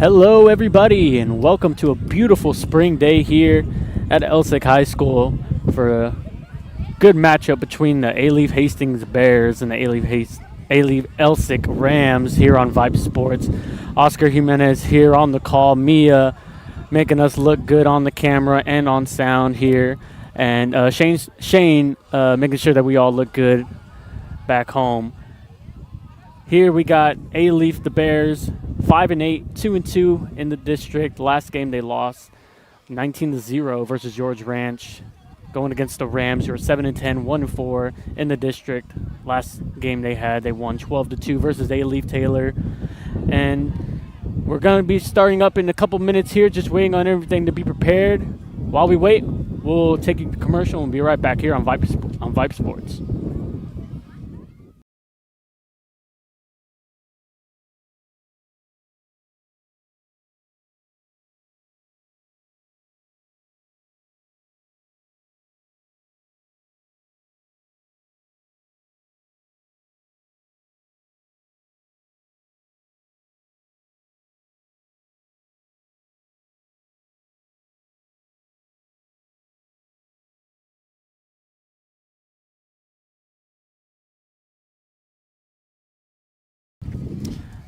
Hello everybody and welcome to a beautiful spring day here at Elsik High School for a good matchup between the A-Leaf Hastings Bears and the A-Leaf Elsik Rams here on VYPE Sports. Oscar Jimenez here on the call, Mia making us look good on the camera and on sound here, and Shane making sure that we all look good back home. Here we got A-Leaf, the Bears, 5-8, 2-2 in the district. Last game they lost 19-0 versus George Ranch, going against the Rams, who are 7-10, 1-4 in the district. Last game they had, they won 12-2 versus A-Leaf Taylor. And we're going to be starting up in a couple minutes here, just waiting on everything to be prepared. While we wait, we'll take a commercial and be right back here on VYPE Sports.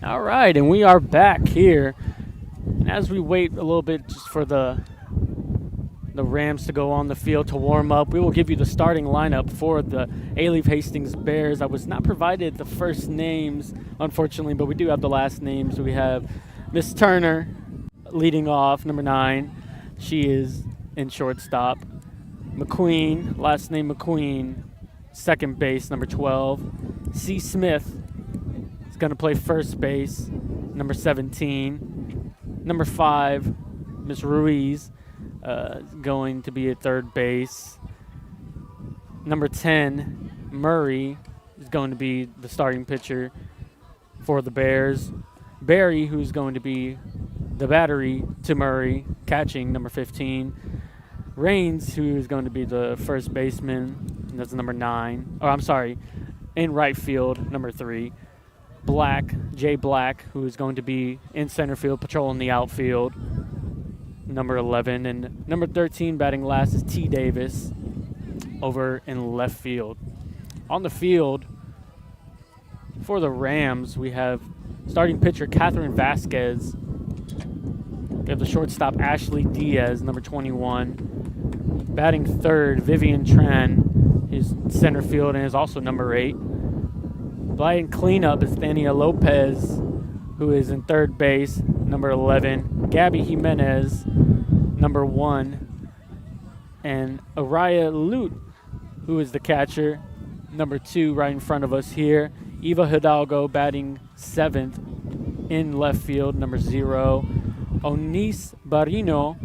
All right, and we are back here. And as we wait a little bit just for the Rams to go on the field to warm up, we will give you the starting lineup for the A-Leaf Hastings Bears. I was not provided the first names, unfortunately, but we do have the last names. We have Miss Turner leading off, number 9. She is in shortstop. McQueen, last name McQueen, second base, number 12. C. Smith is going to play first base, number 17. Number 5, Miss Ruiz, going to be at third base. Number 10, Murray, is going to be the starting pitcher for the Bears. Barry, who's going to be the battery to Murray, catching, number 15. Raines, who is going to be the first baseman, and that's number 9. Oh, I'm sorry, in right field, number 3. Black, Jay Black, who is going to be in center field, patrolling the outfield, number 11. And number 13, batting last, is T. Davis, over in left field. On the field for the Rams, we have starting pitcher Catherine Vasquez. We have the shortstop Ashley Diaz, number 21. Batting third, Vivian Tran, is center field and is also number 8. Batting cleanup is Thania Lopez, who is in third base, number 11. Gabby Jimenez, number 1. And Araya Lute, who is the catcher, number 2, right in front of us here. Eva Hidalgo batting 7th in left field, number 0. Onis Barino,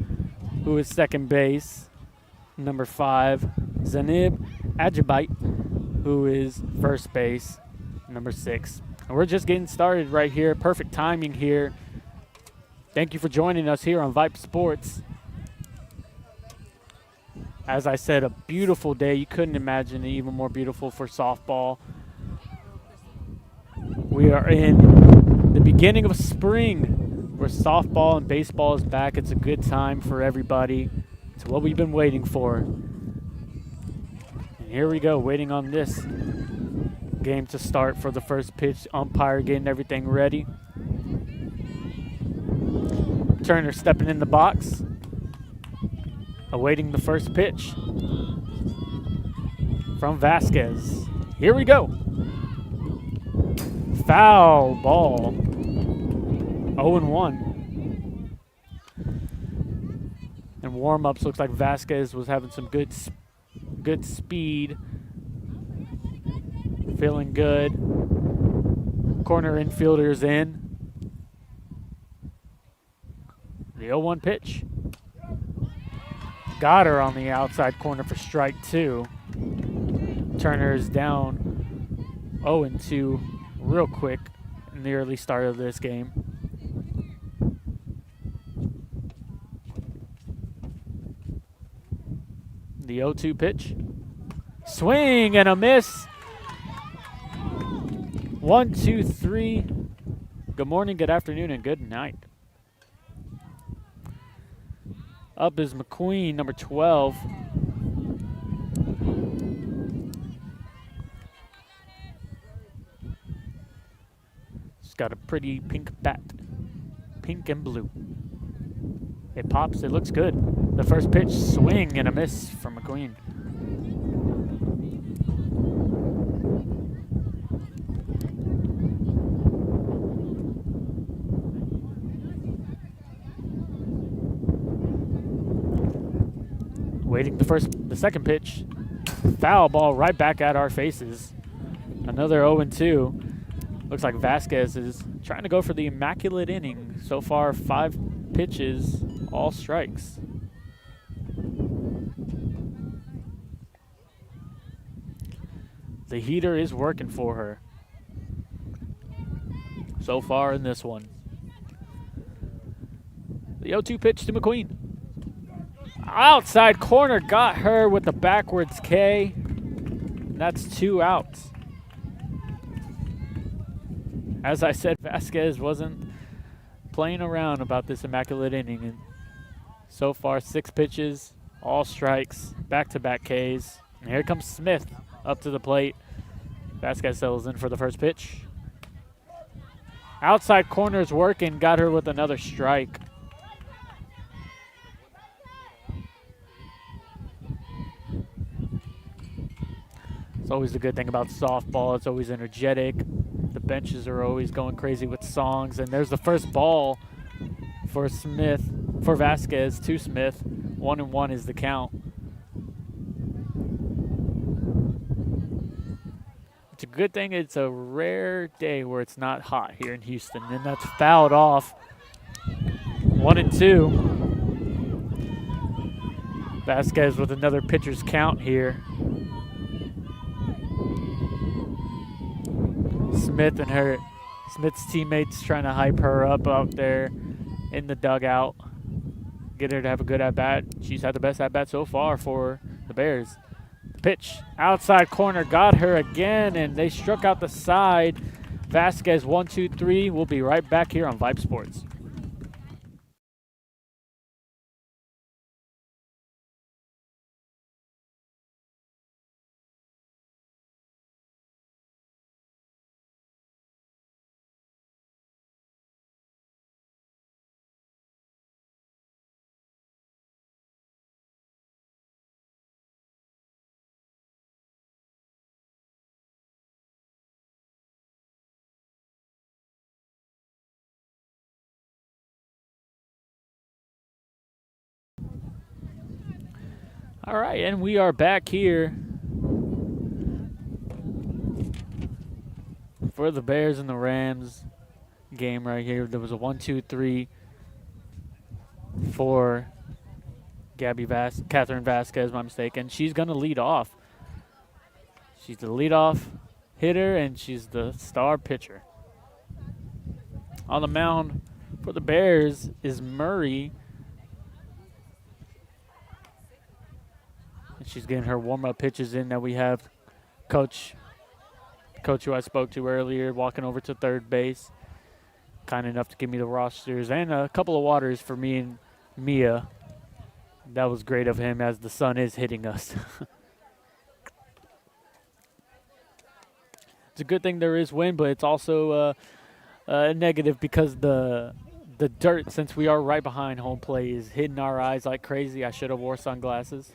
who is second base, number 5. Zanib Ajibite, who is first base, number 6. And we're just getting started right here. Perfect timing here. Thank you for joining us here on VYPE Sports. As I said, a beautiful day. You couldn't imagine it even more beautiful for softball. We are in the beginning of spring, where softball and baseball is back. It's a good time for everybody. It's what we've been waiting for. And here we go, waiting on this game to start for the first pitch. Umpire getting everything ready. Turner stepping in the box, awaiting the first pitch from Vasquez. Here we go. Foul ball. 0-1. And warm-ups, looks like Vasquez was having some good speed. Feeling good. Corner infielders in. The 0-1 pitch. Got her on the outside corner for strike 2. Turner is down 0-2 real quick in the early start of this game. The 0-2 pitch. Swing and a miss. 1, 2, 3. Good morning, good afternoon, and good night. Up is McQueen, number 12. She's got a pretty pink bat. Pink and blue. It pops, it looks good. The first pitch, swing and a miss from McQueen. Waiting the second pitch. Foul ball right back at our faces. Another 0-2. Looks like Vasquez is trying to go for the immaculate inning. So far, 5 pitches, all strikes. The heater is working for her so far in this one. The 0-2 pitch to McQueen. Outside corner, got her with the backwards K. That's 2 outs. As I said, Vasquez wasn't playing around about this immaculate inning. And so far, 6 pitches, all strikes, back-to-back Ks. And here comes Smith up to the plate. Vasquez settles in for the first pitch. Outside corner is working, got her with another strike. It's always the good thing about softball. It's always energetic. The benches are always going crazy with songs. And there's the first ball for Vasquez to Smith. 1-1 is the count. It's a good thing it's a rare day where it's not hot here in Houston. And that's fouled off. 1-2. Vasquez with another pitcher's count here. Smith's teammates trying to hype her up out there in the dugout. Get her to have a good at-bat. She's had the best at-bat so far for the Bears. The pitch, outside corner, got her again, and they struck out the side. Vasquez, 1-2-3. We'll be right back here on VYPE Sports. All right, and we are back here for the Bears and the Rams game right here. There was a 1-2-3 for Catherine Vasquez, my mistake, and she's going to lead off. She's the leadoff hitter, and she's the star pitcher. On the mound for the Bears is Murray. She's getting her warm-up pitches in. That we have Coach who I spoke to earlier walking over to third base. Kind enough to give me the rosters and a couple of waters for me and Mia. That was great of him as the sun is hitting us. It's a good thing there is wind, but it's also a negative because the dirt, since we are right behind home plate, is hitting our eyes like crazy. I should have wore sunglasses.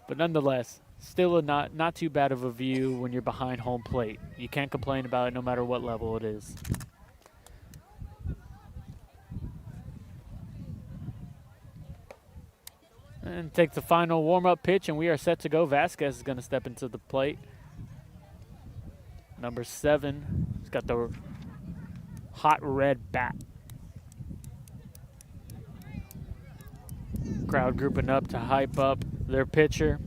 But nonetheless, still not too bad of a view when you're behind home plate. You can't complain about it no matter what level it is. And takes the final warm-up pitch, and we are set to go. Vasquez is going to step into the plate. Number 7. He's got the hot red bat. Crowd grouping up to hype up their pitcher.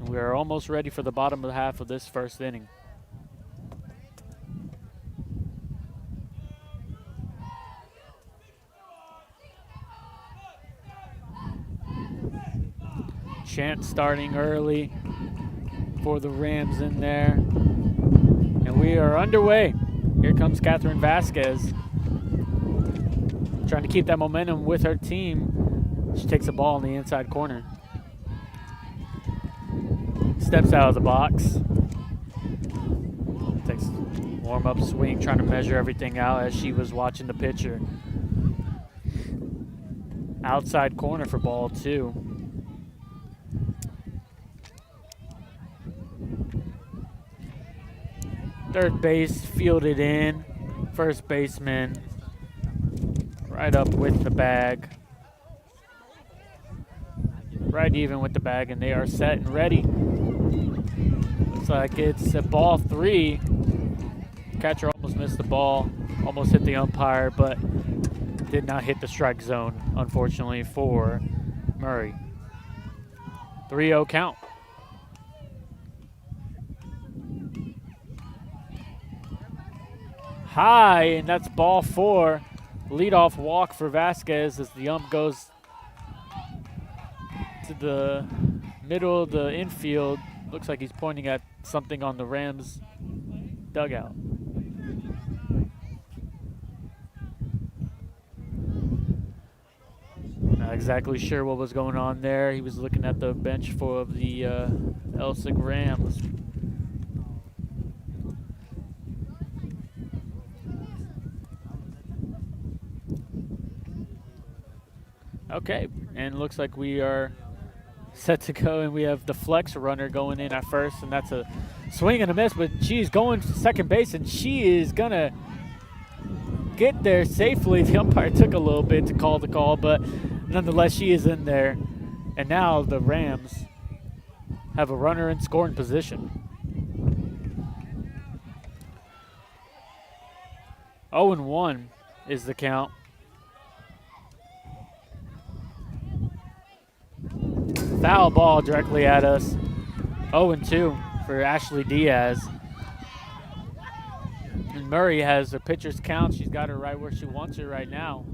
We are almost ready for the bottom of the half of this first inning. Chant starting early for the Rams in there. And we are underway. Here comes Catherine Vasquez. trying to keep that momentum with her team. She takes the ball in the inside corner. Steps out of the box. Takes warm-up swing, trying to measure everything out as she was watching the pitcher. Outside corner for ball 2. Third base fielded in. First baseman right up with the bag. Right even with the bag, and they are set and ready. Looks like it's a ball 3. Catcher almost missed the ball, almost hit the umpire, but did not hit the strike zone, unfortunately, for Murray. 3-0 count. High, and that's ball 4. Leadoff walk for Vasquez as the ump goes to the middle of the infield. Looks like he's pointing at something on the Rams dugout. Not exactly sure what was going on there. He was looking at the bench for the Elsik Rams. Okay, and looks like we are set to go, and we have the flex runner going in at first, and that's a swing and a miss, but she's going to second base, and she is going to get there safely. The umpire took a little bit to call the call, but nonetheless, she is in there. And now the Rams have a runner in scoring position. 0-1 is the count. Foul ball directly at us. 0-2 for Ashley Diaz. And Murray has her pitcher's count. She's got her right where she wants her right now.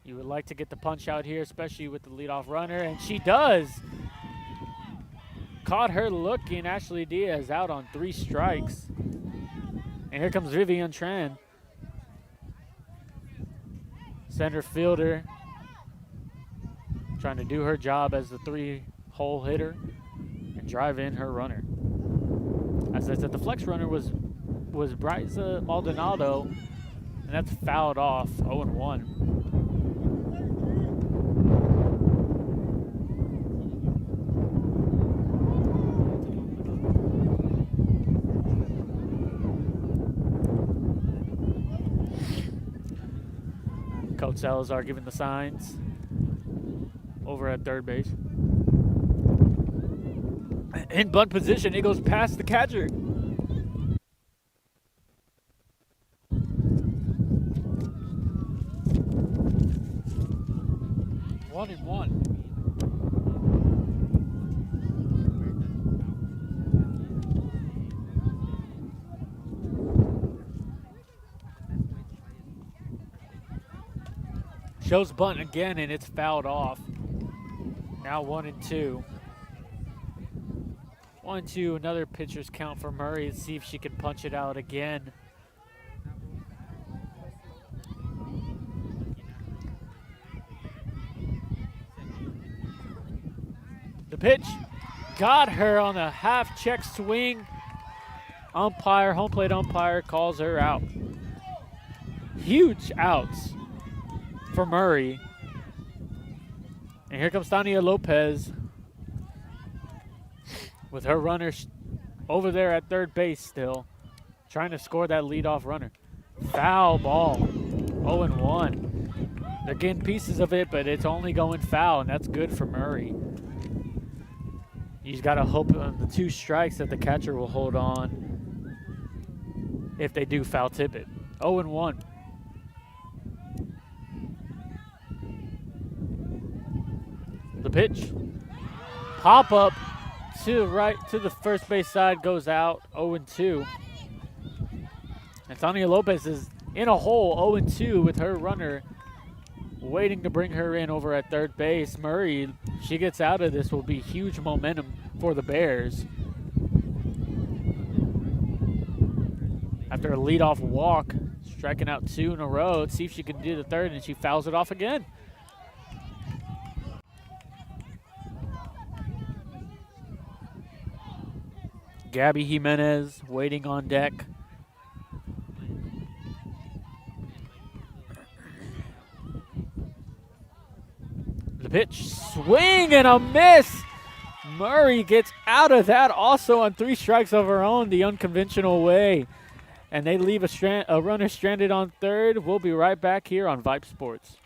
You would like to get the punch out here, especially with the leadoff runner, and she does. Caught her looking. Ashley Diaz out on 3 strikes. And here comes Vivian Tran. Center fielder, trying to do her job as the 3-hole hitter and drive in her runner. As I said, the flex runner was Bryza Maldonado, and that's fouled off. 0-1. Coach Salazar giving the signs over at third base. In bunt position, it goes past the catcher. One and one. Shows bunt again, and it's fouled off. Now 1-2. 1-2, another pitcher's count for Murray. Let's see if she can punch it out again. The pitch got her on a half check swing. Umpire, home plate umpire calls her out. Huge outs for Murray. And here comes Tania Lopez with her runner over there at third base still, trying to score that leadoff runner. Foul ball. 0-1. They're getting pieces of it, but it's only going foul, and that's good for Murray. You've got to hope on the 2 strikes that the catcher will hold on if they do foul tip it. 0-1. The pitch, pop up to right to the first base side, goes out. 0-2. And Tania Lopez is in a hole. 0-2 with her runner waiting to bring her in over at third base. Murray, she gets out of this, will be huge momentum for the Bears. after a leadoff walk, striking out 2 in a row. Let's see if she can do the third, and she fouls it off again. Gabby Jimenez waiting on deck. The pitch, swing and a miss. Murray gets out of that also on 3 strikes of her own, the unconventional way. And they leave a runner stranded on third. We'll be right back here on VYPE Sports.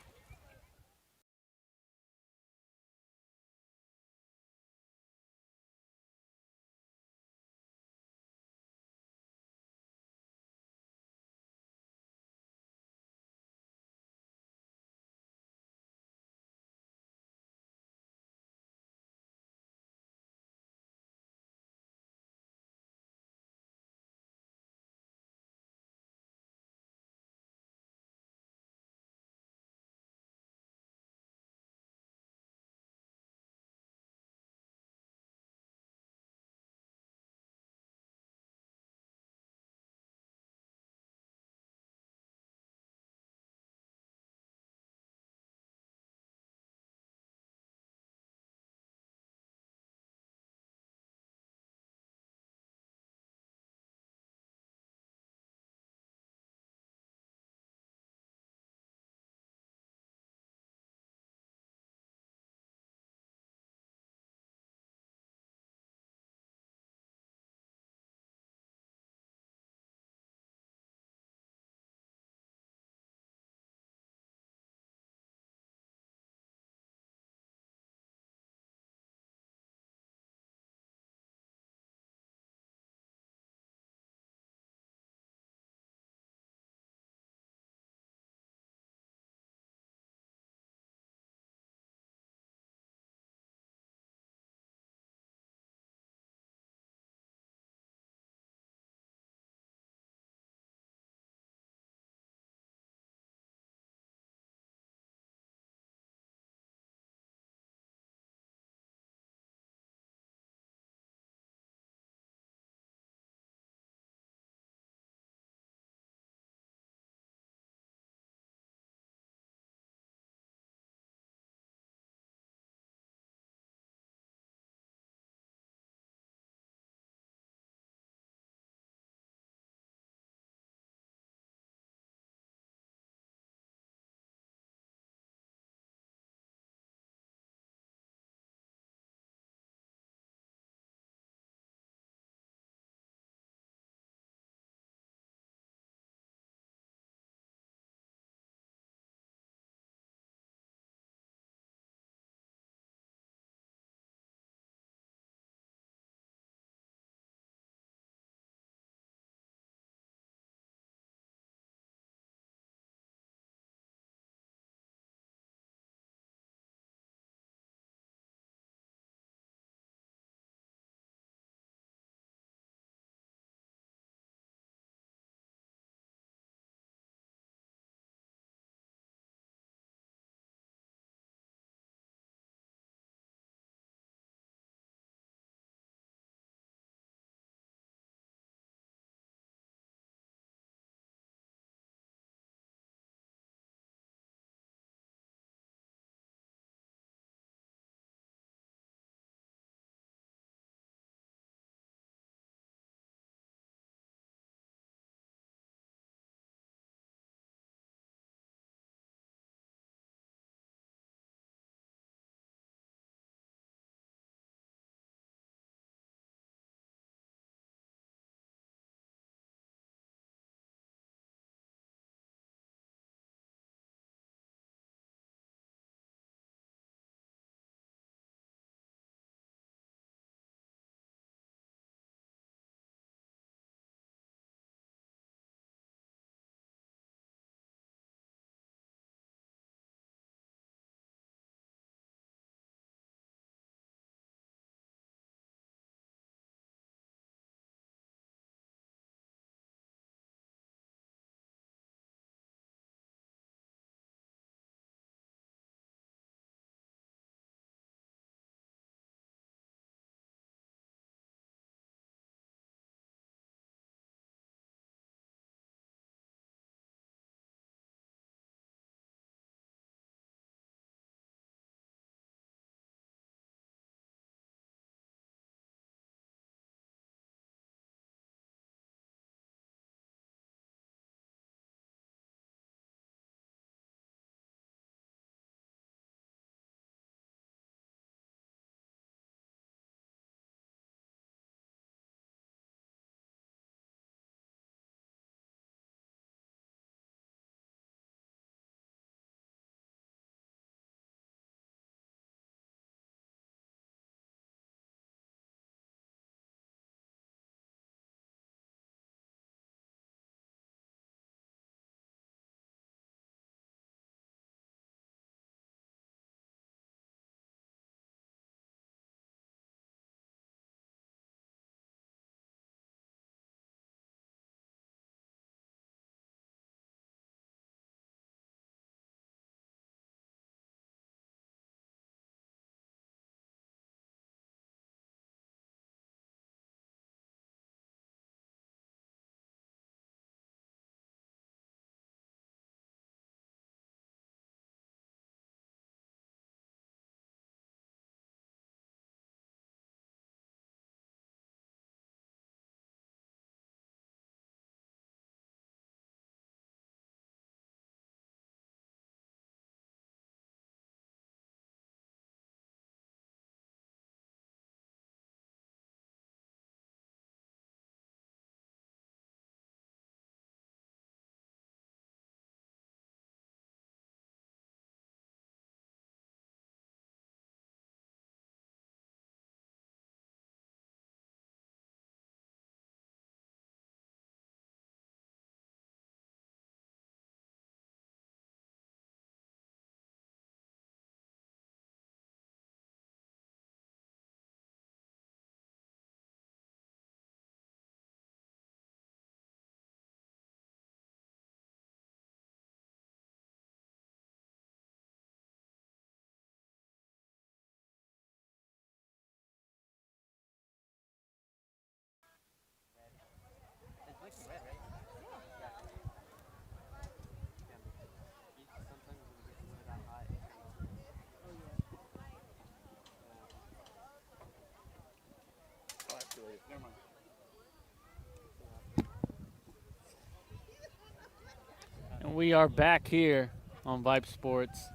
we are back here on VYPE Sports.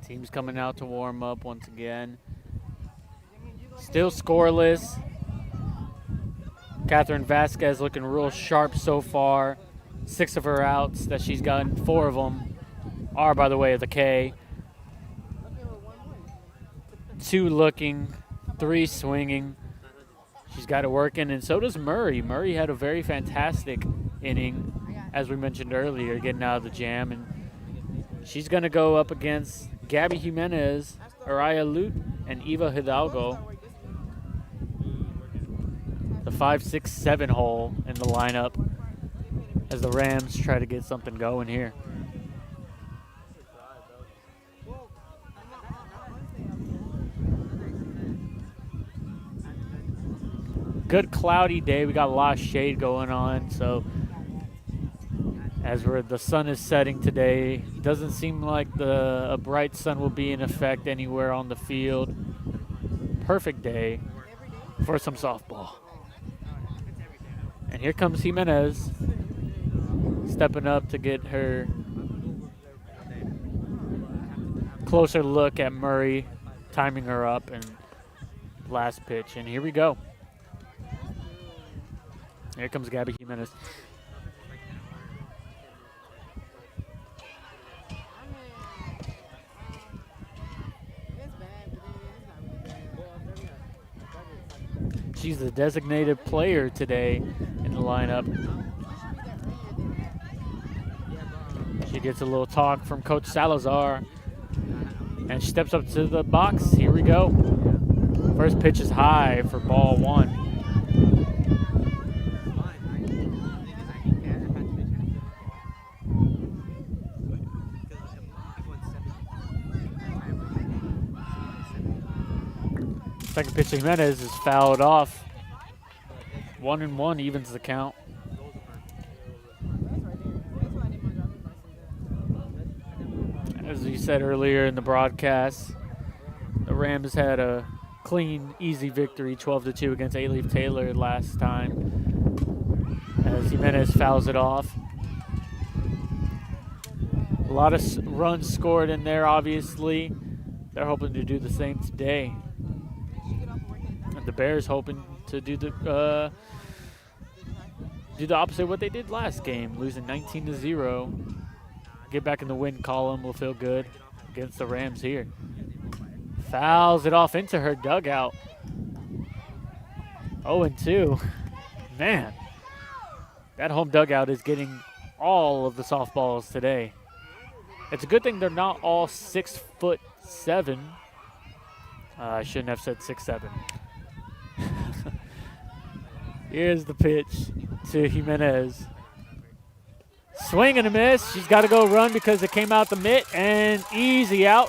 Team's coming out to warm up once again. Still scoreless. Catherine Vasquez looking real sharp so far. 6 of her outs that she's gotten, 4 of them are by the way of the K. 2 looking, 3 swinging. She's got it working, and so does Murray. Murray had a very fantastic inning, as we mentioned earlier, getting out of the jam. And she's going to go up against Gabby Jimenez, Araya Lute, and Eva Hidalgo. The 5, 6, 7 hole in the lineup as the Rams try to get something going here. Good cloudy day. We got a lot of shade going on, so as the sun is setting today, it doesn't seem like a bright sun will be in effect anywhere on the field. Perfect day for some softball. And here comes Jimenez, stepping up to get her closer look at Murray, timing her up, and last pitch. And here we go. Here comes Gabby Jimenez. She's the designated player today in the lineup. She gets a little talk from Coach Salazar, and she steps up to the box. Here we go. First pitch is high for ball 1. Second pitch to Jimenez is fouled off. 1-1 evens the count. As you said earlier in the broadcast, the Rams had a clean, easy victory, 12-2 against A-Leaf Taylor last time, as Jimenez fouls it off. A lot of runs scored in there, obviously. They're hoping to do the same today. And the Bears hoping to do the opposite of what they did last game, losing 19-0. Get back in the win column, will feel good against the Rams here. Fouls it off into her dugout. 0-2. Man, that home dugout is getting all of the softballs today. It's a good thing they're not all 6'7". I shouldn't have said 6'7". Here's the pitch to Jimenez. Swing and a miss. She's got to go run because it came out the mitt, and easy out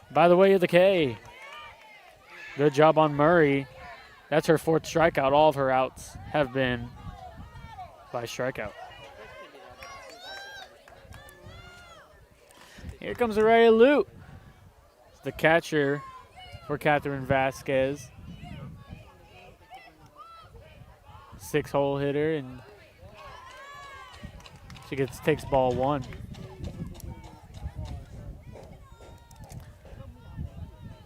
by the way of the K. Good job on Murray. That's her 4th strikeout. All of her outs have been by strikeout. Here comes Araya Lute, the catcher for Catherine Vasquez. 6-hole hitter, and she takes ball 1.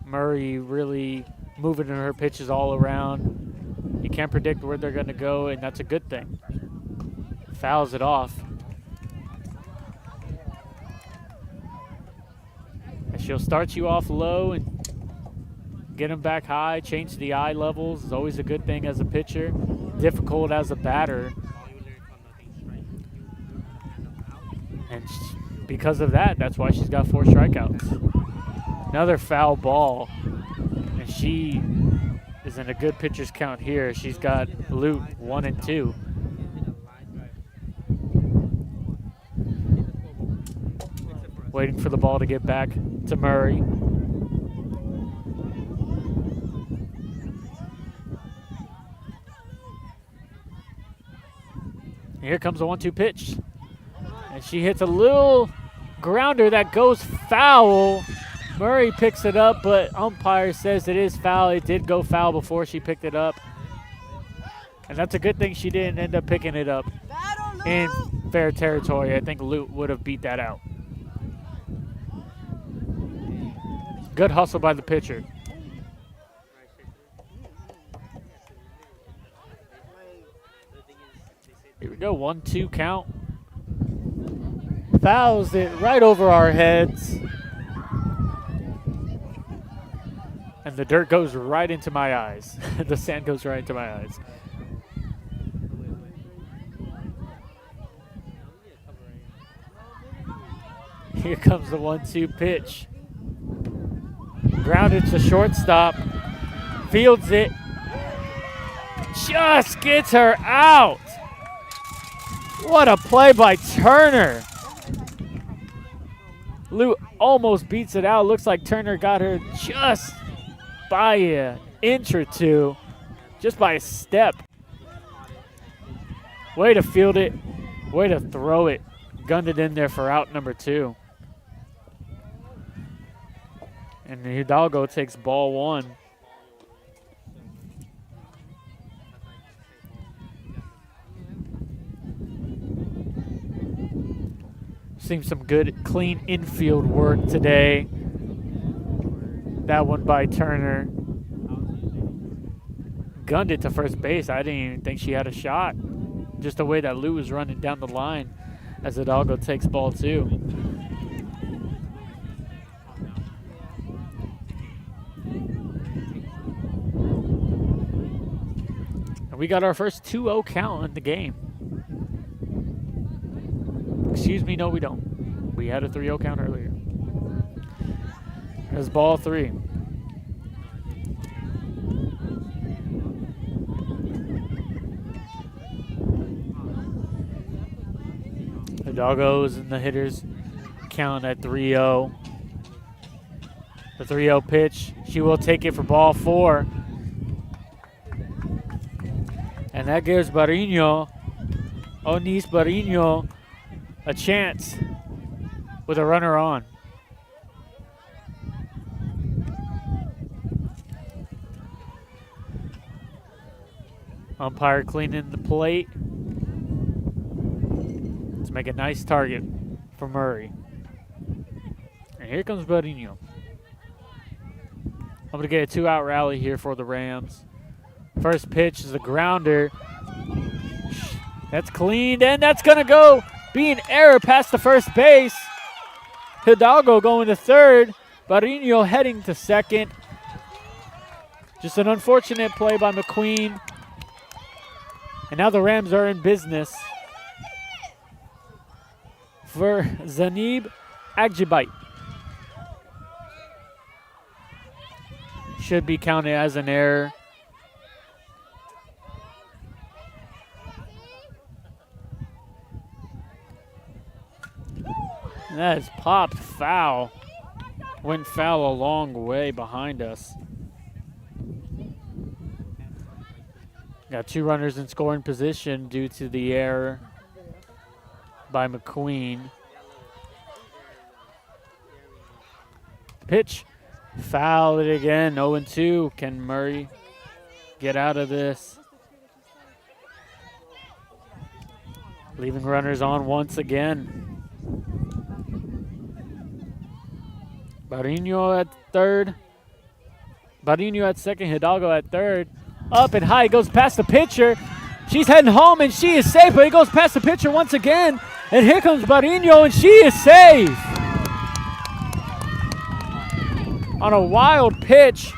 Murray really moving her pitches all around. You can't predict where they're going to go, and that's a good thing. Fouls it off. And she'll start you off low and get them back high, change the eye levels is always a good thing as a pitcher. Difficult as a batter. And because of that, that's why she's got 4 strikeouts. Another foul ball. And she is in a good pitcher's count here. She's got Lute 1 and 2. Waiting for the ball to get back to Murray. Here comes the 1-2 pitch. And she hits a little grounder that goes foul. Murray picks it up, but umpire says it is foul. It did go foul before she picked it up. And that's a good thing she didn't end up picking it up. in fair territory. I think Lute would have beat that out. Good hustle by the pitcher. Here we go, 1-2 count. Fouls it right over our heads. And the dirt goes right into my eyes. The sand goes right into my eyes. Here comes the 1-2 pitch. Grounded to shortstop. Fields it. Just gets her out. What a play by Turner. Lou almost beats it out. Looks like Turner got her just by an inch or two. Just by a step. Way to field it. Way to throw it. Gunned it in there for out number 2. And Hidalgo takes ball 1. Seeing some good, clean infield work today. That one by Turner. Gunned it to first base. I didn't even think she had a shot. Just the way that Lou was running down the line as Hidalgo takes ball 2. And we got our first 2-0 count in the game. Excuse me, no we don't. We had a 3-0 count earlier. There's ball 3. Hidalgo's in the hitters count at 3-0. The 3-0 pitch. She will take it for ball 4. And that gives Barriño, Onis Barriño, a chance with a runner on. Umpire cleaning the plate. Let's make a nice target for Murray. And here comes Barriño. I'm going to get a 2-out rally here for the Rams. First pitch is a grounder. That's cleaned, and that's going to go. Be an error past the first base. Hidalgo going to third. Barriño heading to second. Just an unfortunate play by McQueen. And now the Rams are in business. For Zanib Agjibite. Should be counted as an error. And that is popped foul. Went foul a long way behind us. Got 2 runners in scoring position due to the error by McQueen. Pitch. Foul it again. 0-2. Can Murray get out of this? Leaving runners on once again. Barriño at third. Barriño at second. Hidalgo at third. Up and high. Goes past the pitcher. She's heading home and she is safe, but he goes past the pitcher once again. And here comes Barriño and she is safe. On a wild pitch,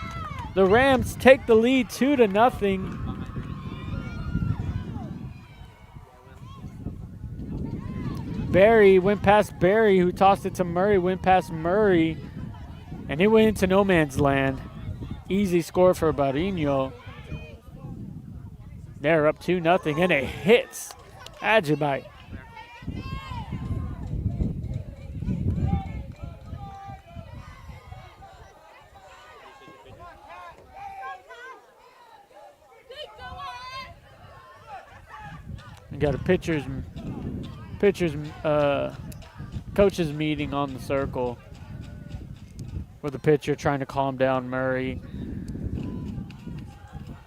the Rams take the lead 2-0. Barry went past Barry, who tossed it to Murray, went past Murray, and it went into no man's land. Easy score for Barriño. They're up 2-0, and it hits Agjibite. We got a coaches meeting on the circle with the pitcher trying to calm down Murray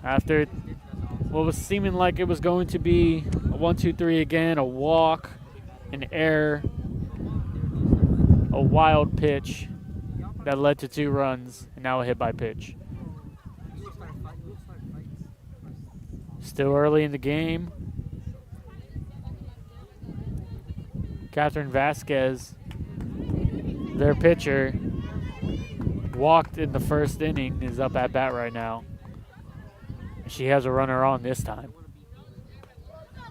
after what was seeming like it was going to be a 1, 2, 3 again. A walk, an error, a wild pitch that led to 2 runs, and now a hit by pitch. Still early in the game. Catherine Vasquez, their pitcher, walked in the first inning, is up at bat right now. She has a runner on this time.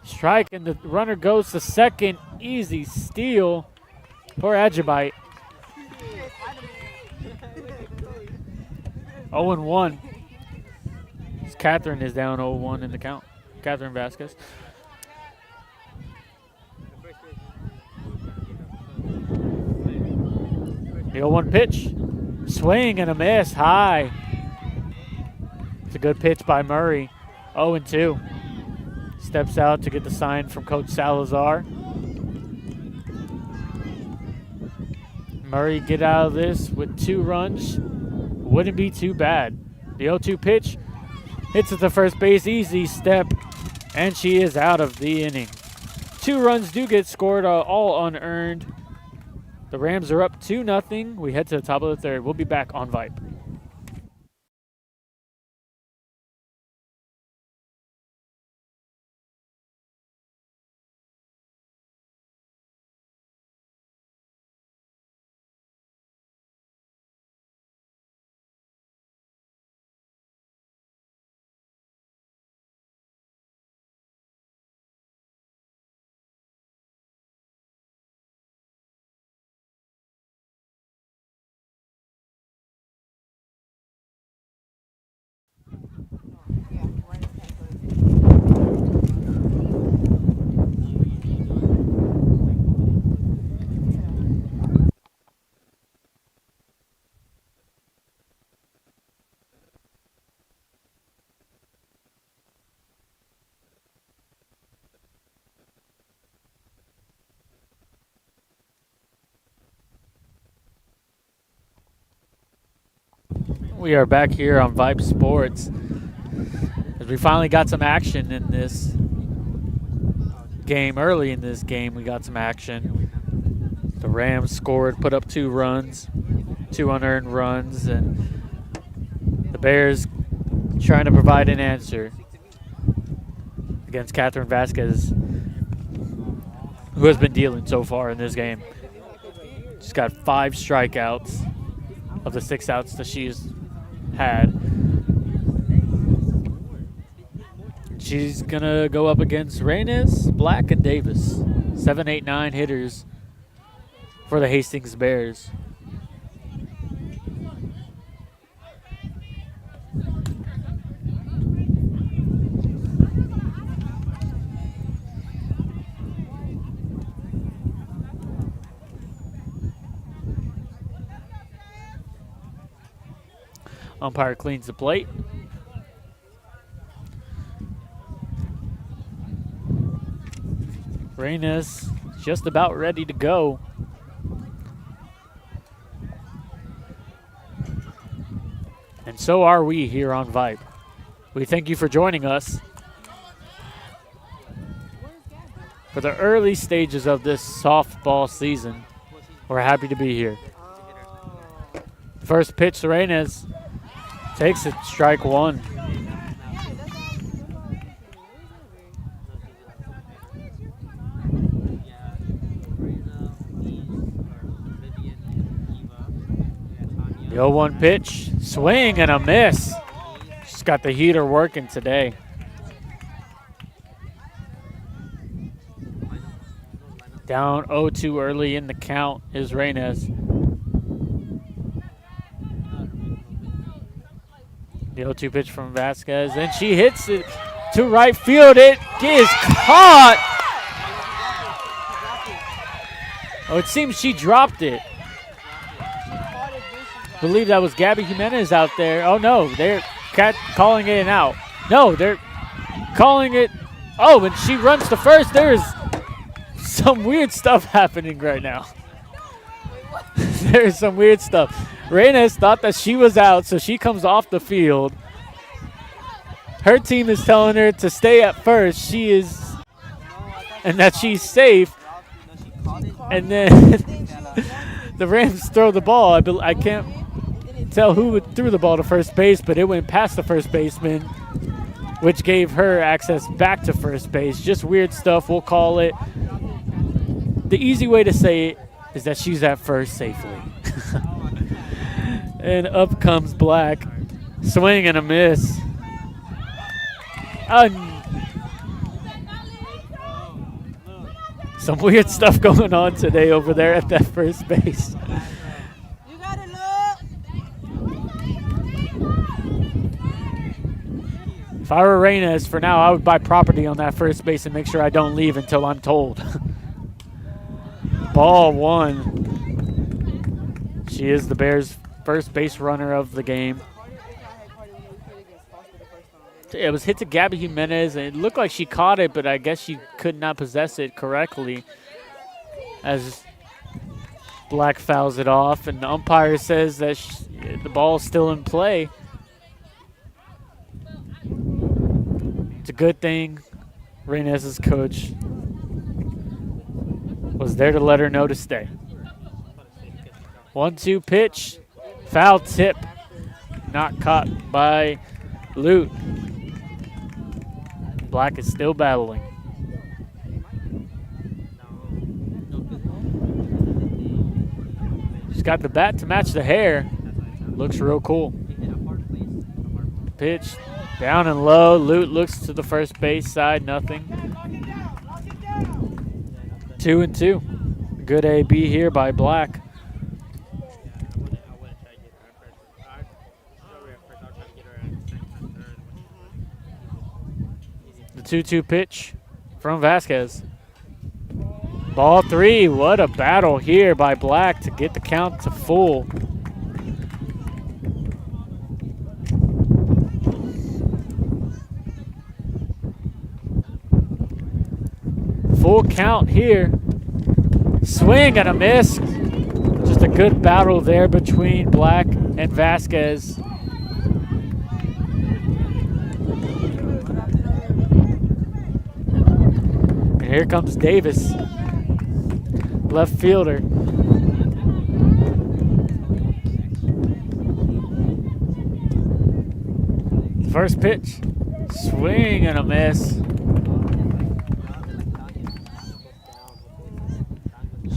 Strike, and the runner goes to second. Easy steal for Ajibite. 0-1. Catherine is down 0-1 in the count. Catherine Vasquez. The 0-1 pitch. Swing and a miss. High. It's a good pitch by Murray. 0-2. Steps out to get the sign from Coach Salazar. Murray get out of this with 2 runs. Wouldn't be too bad. The 0-2 pitch hits at the first base. Easy step. And she is out of the inning. 2 runs do get scored, all unearned. The Rams are up 2-0. We head to the top of the third. We'll be back on VYPE. We are back here on VYPE Sports as we finally got some action in this game. Early in this game, we got some action. The Rams scored, put up 2 runs, 2 unearned runs, and the Bears trying to provide an answer against Catherine Vasquez, who has been dealing so far in this game. She's got 5 strikeouts of the 6 outs that she's had. She's gonna go up against Reynes, Black, and Davis. 7, 8, 9 hitters for the Hastings Bears. Umpire cleans the plate. Reynes just about ready to go. And so are we here on VYPE. We thank you for joining us for the early stages of this softball season. We're happy to be here. First pitch to Reynes. Takes it, strike 1. The 0-1 pitch, swing and a miss. She's got the heater working today. Down 0-2 early in the count is Reynes. The 0-2 pitch from Vasquez, and she hits it to right field. It is caught. Oh, it seems she dropped it. I believe that was Gabby Jimenez out there. Oh, no, they're calling it an out. No, they're calling it. Oh, and she runs to first. There's some weird stuff happening right now. There's some weird stuff. Reynes thought that she was out, so she comes off the field. Her team is telling her to stay at first. She is and that she's safe. And then the Rams throw the ball. I can't tell who threw the ball to first base, but it went past the first baseman, which gave her access back to first base. Just weird stuff, we'll call it. The easy way to say it is that she's at first safely. And up comes Black. Swing and a miss. Some weird stuff going on today over there at that first base. If I were Reynes, for now, I would buy property on that first base and make sure I don't leave until I'm told. Ball one. She is the Bears' first base runner of the game. It was hit to Gabby Jimenez, and it looked like she caught it, but I guess she could not possess it correctly as Black fouls it off, and the umpire says that the ball is still in play. It's a good thing Reynes's coach was there to let her know to stay. 1-2 pitch, foul tip, not caught by Lute. Black is still battling. She's got the bat to match the hair. Looks real cool. Pitch down and low. Lute looks to the first base side, nothing. 2-2. Good AB here by Black. The 2-2 pitch from Vasquez. Ball three. What a battle here by Black to get the count to full. Full count here. Swing and a miss. Just a good battle there between Black and Vasquez. And here comes Davis, left fielder. First pitch. Swing and a miss.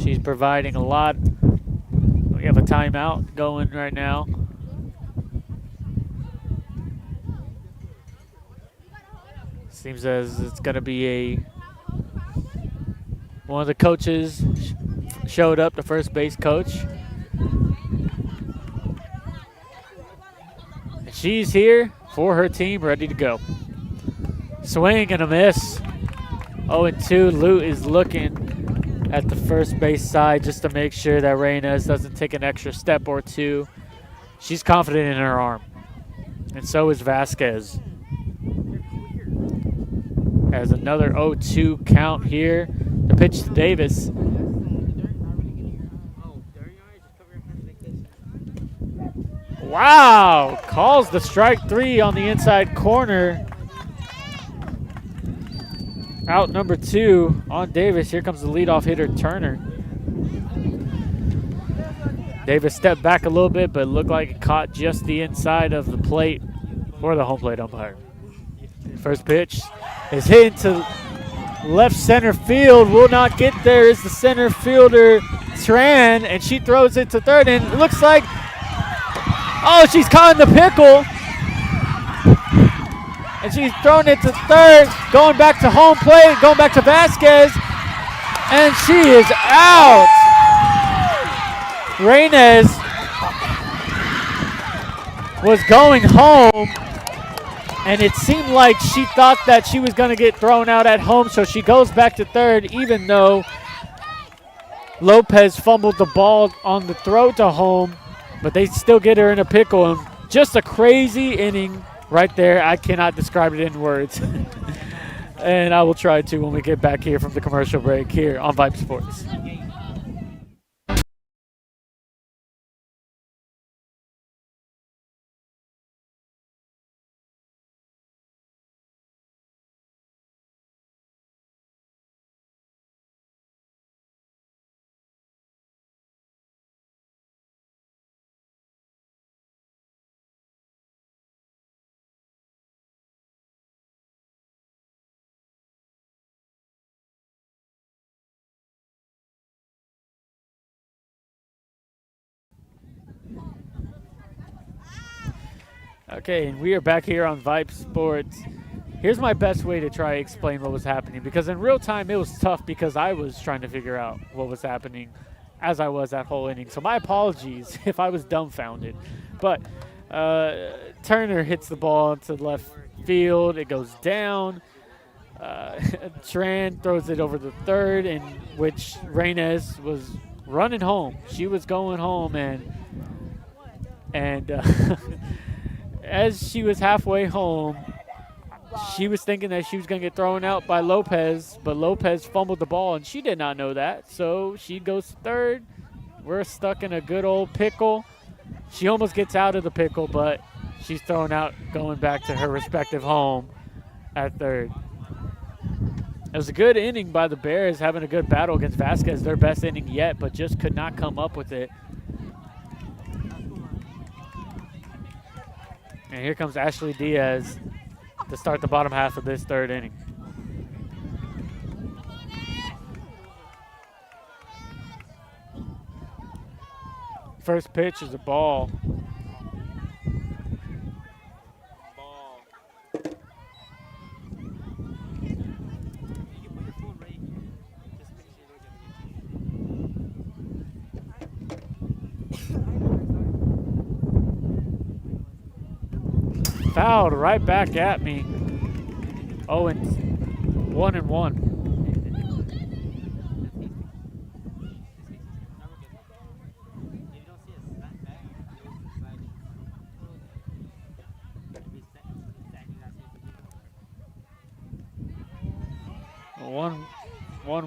She's providing a lot. We have a timeout going right now. Seems as it's going to be one of the coaches showed up, the first base coach. And she's here for her team, ready to go. Swing and a miss. 0-2. Lute is looking at the first base side just to make sure that Reynes doesn't take an extra step or two. She's confident in her arm. And so is Vasquez. As another 0-2 count here. The pitch to Davis. Wow! Calls the strike three on the inside corner. Out number 2 on Davis. Here comes the leadoff hitter, Turner. Davis stepped back a little bit, but looked like it caught just the inside of the plate for the home plate umpire. First pitch is hit into left center field. Will not get there is the center fielder, Tran, and she throws it to third, and it looks like, oh, she's caught in the pickle. And she's throwing it to third, going back to home plate, going back to Vasquez, and she is out. Reynes was going home, and it seemed like she thought that she was going to get thrown out at home, so she goes back to third, even though Lopez fumbled the ball on the throw to home, but they still get her in a pickle. And just a crazy inning right there. I cannot describe it in words. And I will try to when we get back here from the commercial break here on VYPE Sports. Okay, and we are back here on VYPE Sports. Here's my best way to try to explain what was happening, because in real time it was tough because I was trying to figure out what was happening as I was that whole inning. So my apologies if I was dumbfounded. But Turner hits the ball to left field. It goes down. Tran throws it over the third, in which Reynes was running home. She was going home, and as she was halfway home, she was thinking that she was going to get thrown out by Lopez, but Lopez fumbled the ball, and she did not know that. So she goes to third. We're stuck in a good old pickle. She almost gets out of the pickle, but she's thrown out going back to her respective home at third. It was a good inning by the Bears, having a good battle against Vasquez, their best inning yet, but just could not come up with it. And here comes Ashley Diaz to start the bottom half of this third inning. First pitch is a ball. Fouled right back at me. Oh, and 1-1.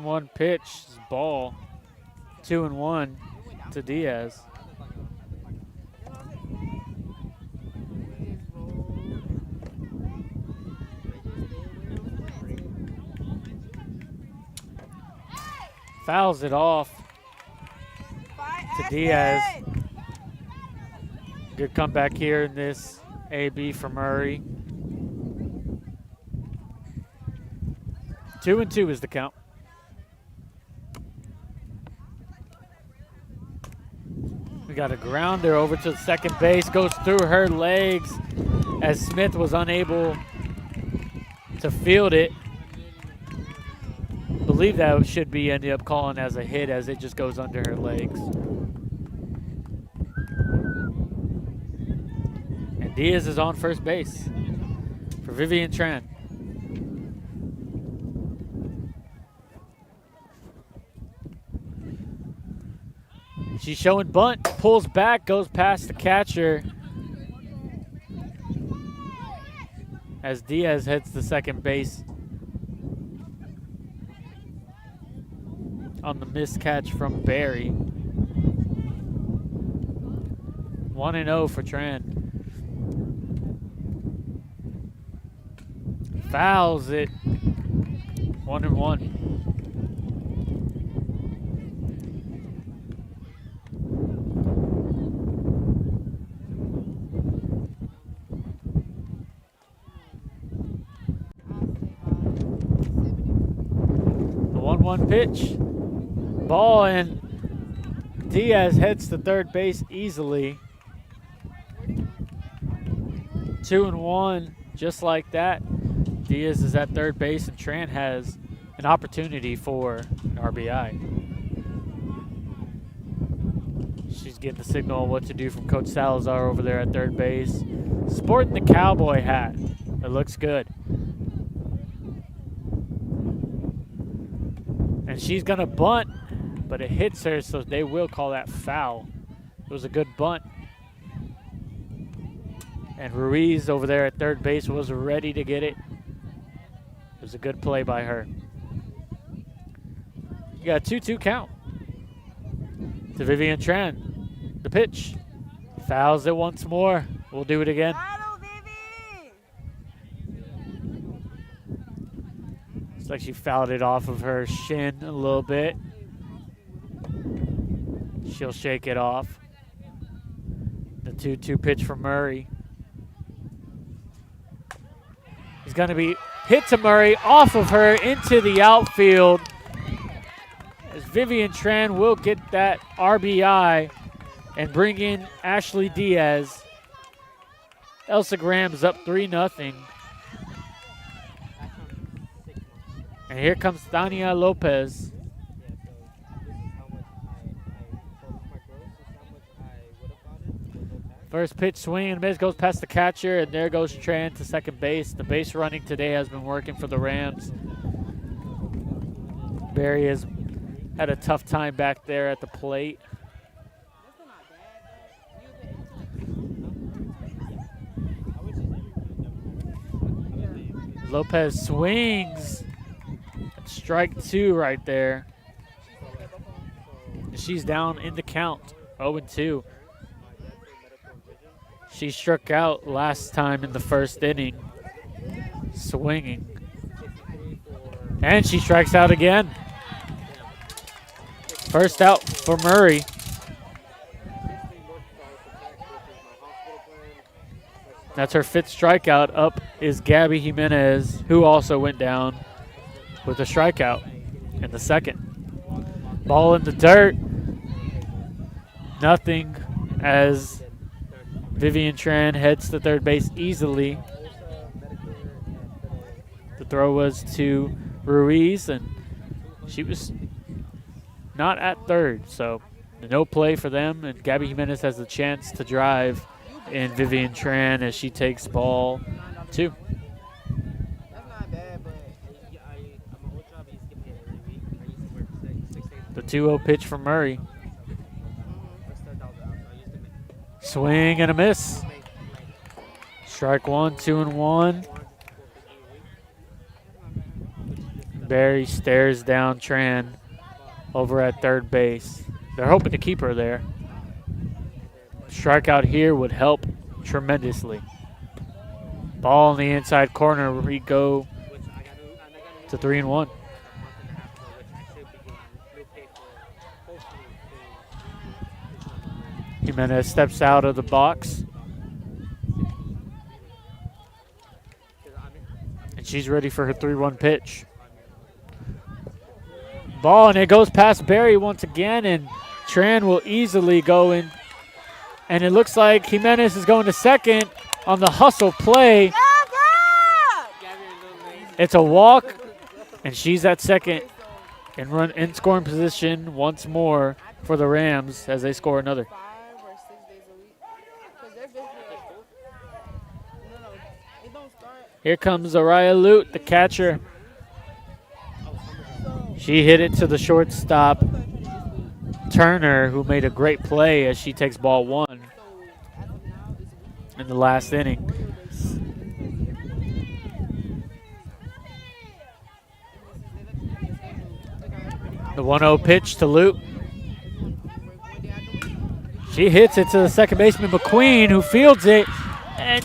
One pitch is ball. 2-1 to Diaz. Fouls it off to Diaz. Good comeback here in this AB for Murray. 2-2 is the count. We got a grounder over to the second base, goes through her legs as Smith was unable to field it. Believe that should be ended up calling as a hit as it just goes under her legs. And Diaz is on first base for Vivian Tran. She's showing bunt, pulls back, goes past the catcher as Diaz heads to second base on the missed catch from Barry. 1-0 for Tran. Fouls it. 1-1. The 1-1 pitch. Ball, and Diaz heads to third base easily. 2-1, just like that. Diaz is at third base, and Tran has an opportunity for an RBI. She's getting the signal on what to do from Coach Salazar over there at third base. Sporting the cowboy hat. It looks good. And she's going to bunt, but it hits her, so they will call that foul. It was a good bunt. And Ruiz over there at third base was ready to get it. It was a good play by her. You got a 2-2 count to Vivian Tran. The pitch. Fouls it once more. We'll do it again. Looks like she fouled it off of her shin a little bit. She'll shake it off. The 2-2 pitch from Murray. He's going to be hit to Murray, off of her, into the outfield. As Vivian Tran will get that RBI and bring in Ashley Diaz. Elsik Rams up 3-0. And here comes Tania Lopez. First pitch swing and miss, goes past the catcher, and there goes Tran to second base. The base running today has been working for the Rams. Barry has had a tough time back there at the plate. Lopez swings. Strike 2 right there. She's down in the count, 0-2. She struck out last time in the first inning, swinging. And she strikes out again. First out for Murray. That's her 5th strikeout. Up is Gabby Jimenez, who also went down with a strikeout in the second. Ball in the dirt. Nothing as Vivian Tran heads to third base easily. The throw was to Ruiz, and she was not at third, so no play for them. And Gabby Jimenez has the chance to drive in Vivian Tran as she takes ball 2. The 2-0 pitch from Murray. Swing and a miss. Strike 1, 2-1. Barry stares down Tran over at third base. They're hoping to keep her there. Strikeout here would help tremendously. Ball in the inside corner. We go to 3-1. Jimenez steps out of the box. And she's ready for her 3-1 pitch. Ball, and it goes past Barry once again, and Tran will easily go in. And it looks like Jimenez is going to second on the hustle play. It's a walk, and she's at second and run in scoring position once more for the Rams as they score another. Here comes Araya Lute, the catcher. She hit it to the shortstop, Turner, who made a great play as she takes ball 1 in the last inning. The 1-0 pitch to Lute. She hits it to the second baseman, McQueen, who fields it. And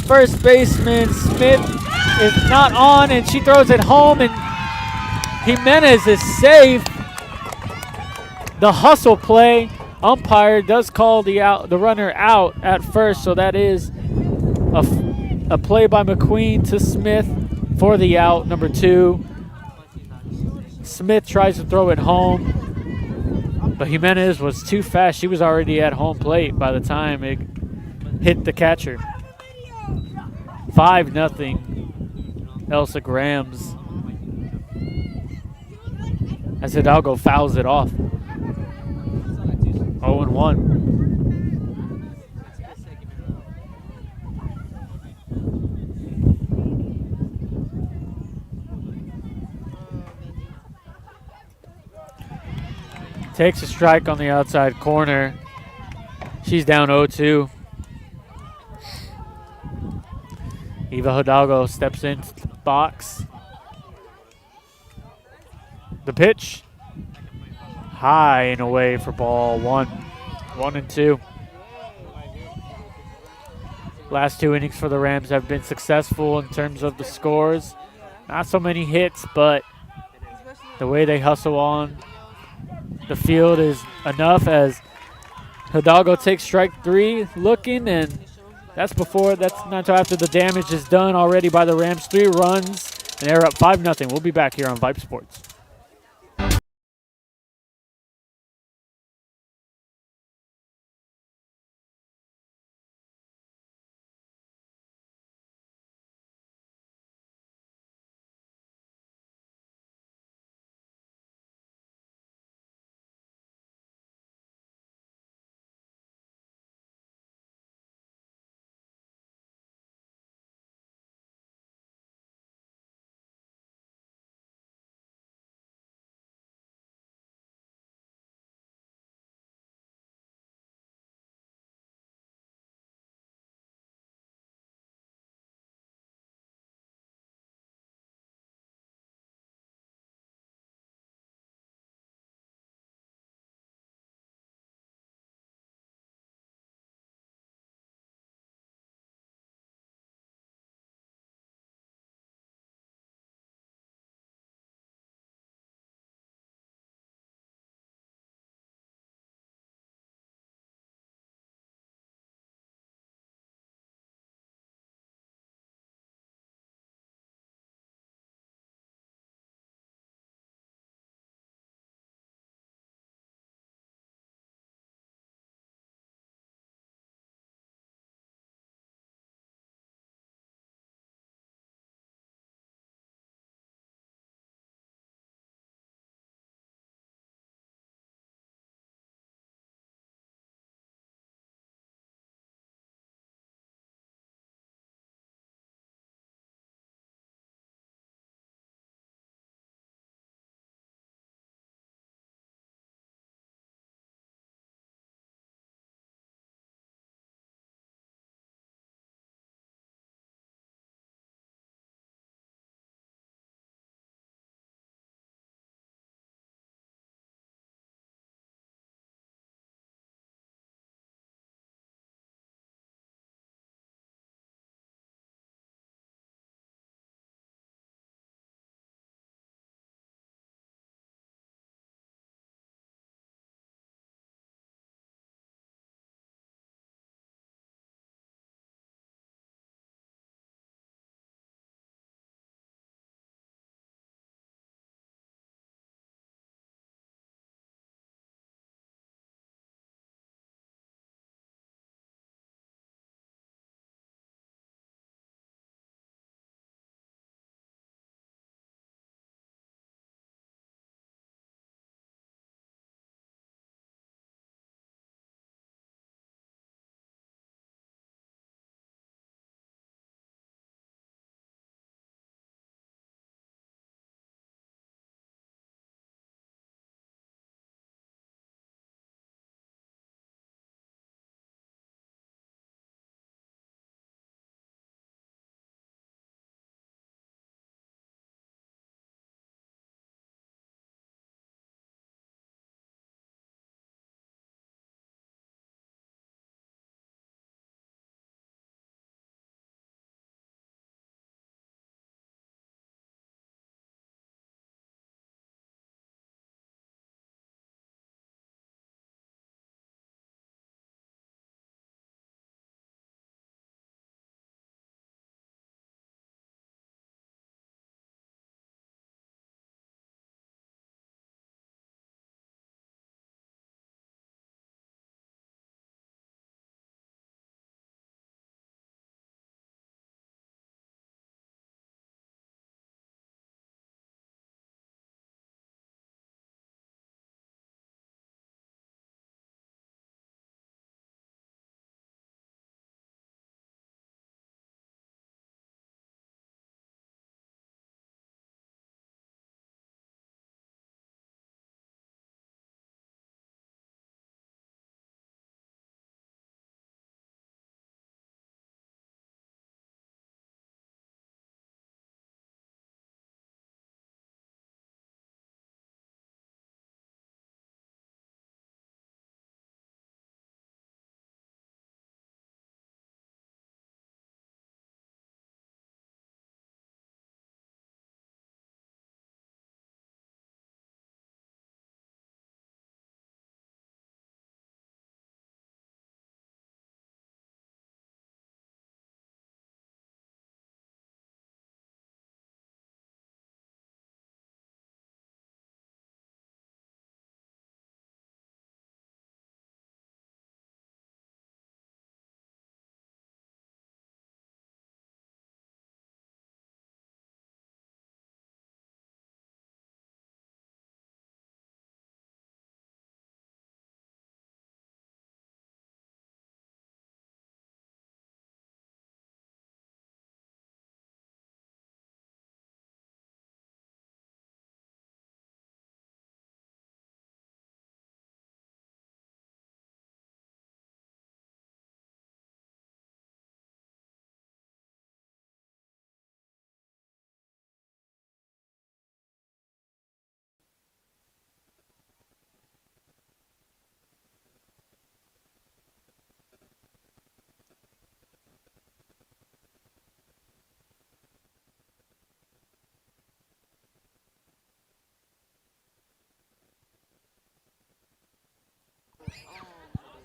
first baseman Smith is not on, and she throws it home, and Jimenez is safe. The hustle play. Umpire does call the runner out at first, so that is a play by McQueen to Smith for the out, number 2. Smith tries to throw it home, but Jimenez was too fast. She was already at home plate by the time it hit the catcher. 5-0 Elsik Rams as Hidalgo fouls it off. 0-1. Takes a strike on the outside corner. She's down 0-2. Eva Hidalgo steps into the box. The pitch. High and away for ball 1. 1-2. Last 2 innings for the Rams have been successful in terms of the scores. Not so many hits, but the way they hustle on the field is enough as Hidalgo takes strike 3 looking, and that's not until after the damage is done already by the Rams. 3 runs, and they're up 5-0. We'll be back here on VYPE Sports.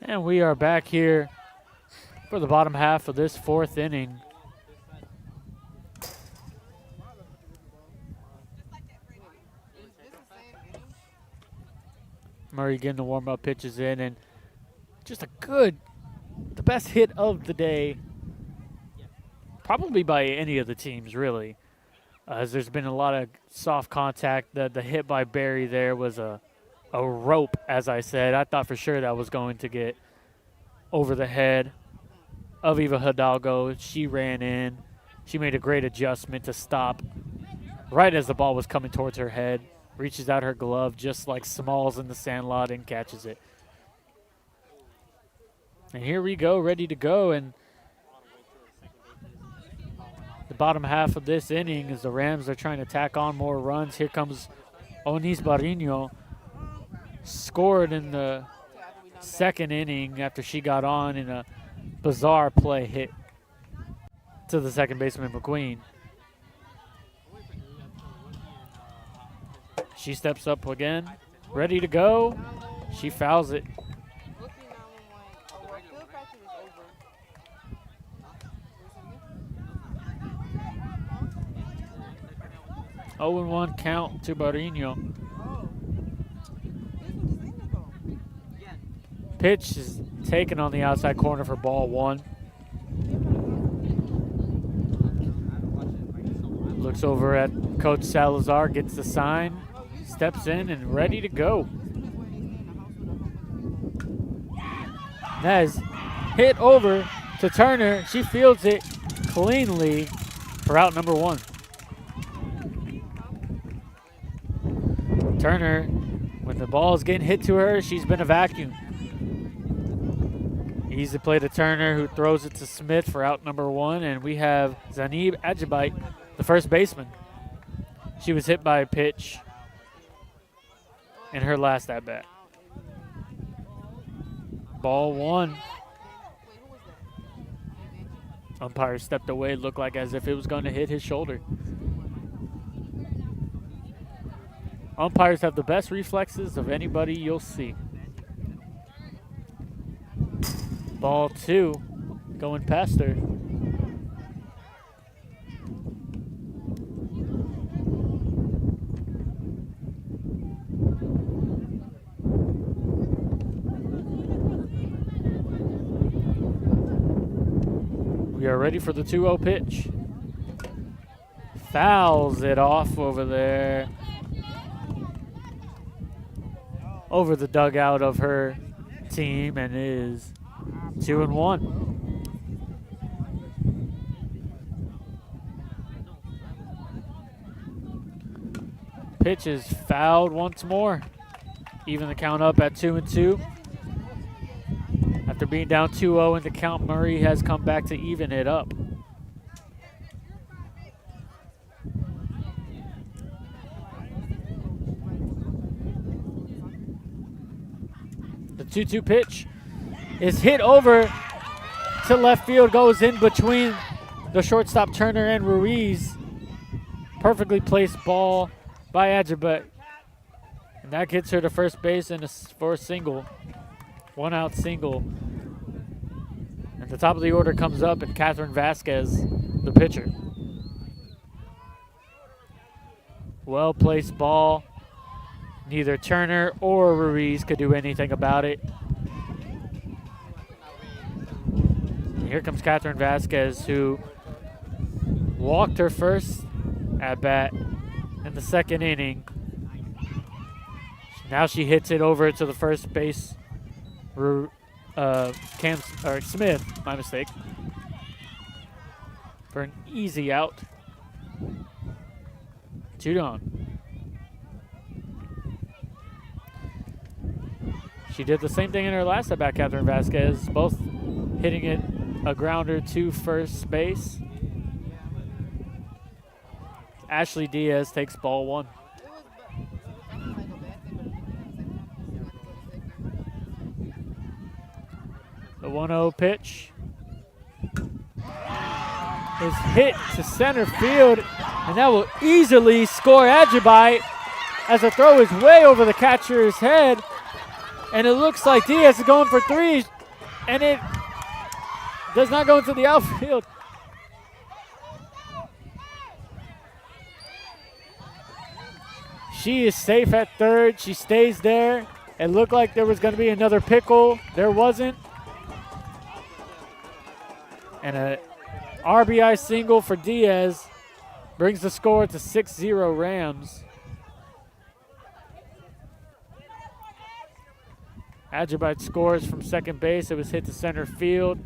And we are back here for the bottom half of this fourth inning. Murray getting the warm-up pitches in, and just the best hit of the day, probably by any of the teams, really. As there's been a lot of soft contact. The hit by Barry there was a rope, as I said. I thought for sure that was going to get over the head of Eva Hidalgo. She ran in. She made a great adjustment to stop right as the ball was coming towards her head. Reaches out her glove just like Smalls in the Sandlot and catches it. And here we go, ready to go. And the bottom half of this inning is the Rams are trying to tack on more runs. Here comes Onis Barino. Scored in the second inning after she got on in a bizarre play hit to the second baseman, McQueen. She steps up again, ready to go. She fouls it. 0-1 count to Barino. Pitch is taken on the outside corner for ball one. Looks over at Coach Salazar, gets the sign, steps in and ready to go. That is hit over to Turner. She fields it cleanly for out number one. Turner, when the ball is getting hit to her, she's been a vacuum. Easy play to Turner, who throws it to Smith for out number one, and we have Zanib Ajibite, the first baseman. She was hit by a pitch in her last at-bat. Ball one. Umpire stepped away, looked like as if it was going to hit his shoulder. Umpires have the best reflexes of anybody you'll see. Ball two, going past her. We are ready for the 2-0 pitch. Fouls it off over there. Over the dugout of her team, and is 2-1. Pitch is fouled once more. Even the count up at 2-2. After being down 2-0 in the count, Murray has come back to even it up. The 2-2 pitch is hit over to left field, goes in between the shortstop Turner and Ruiz. Perfectly placed ball by Ajibet. And that gets her to first base for a single. One out single. And the top of the order comes up, and Catherine Vasquez, the pitcher. Well placed ball. Neither Turner or Ruiz could do anything about it. And here comes Catherine Vasquez, who walked her first at bat in the second inning. Now she hits it over to the first base. Smith, my mistake, for an easy out. 2 down. She did the same thing in her last at bat, Catherine Vasquez, both hitting it a grounder to first base. Ashley Diaz takes ball one. The 1-0 pitch is hit to center field, and that will easily score Ajibite as the throw is way over the catcher's head. And it looks like Diaz is going for three. And it does not go into the outfield. She is safe at third. She stays there. It looked like there was going to be another pickle. There wasn't. And a RBI single for Diaz brings the score to 6-0 Rams. Ajibite scores from second base. It was hit to center field.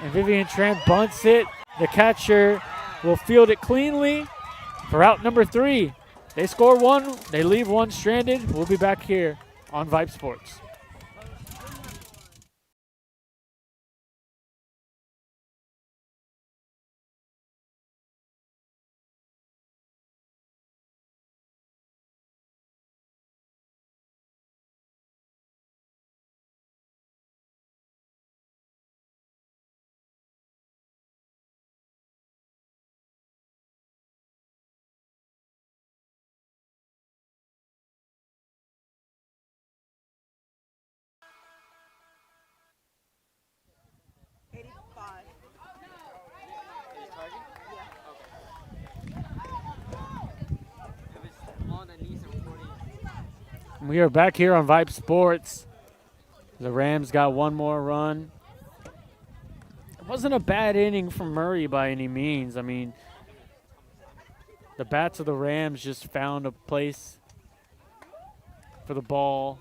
And Vivian Tran bunts it. The catcher will field it cleanly for out number 3. They score one. They leave one stranded. We'll be back here on VYPE Sports. We are back here on VYPE Sports. The Rams got one more run. It wasn't a bad inning from Murray by any means. I mean, the bats of the Rams just found a place for the ball.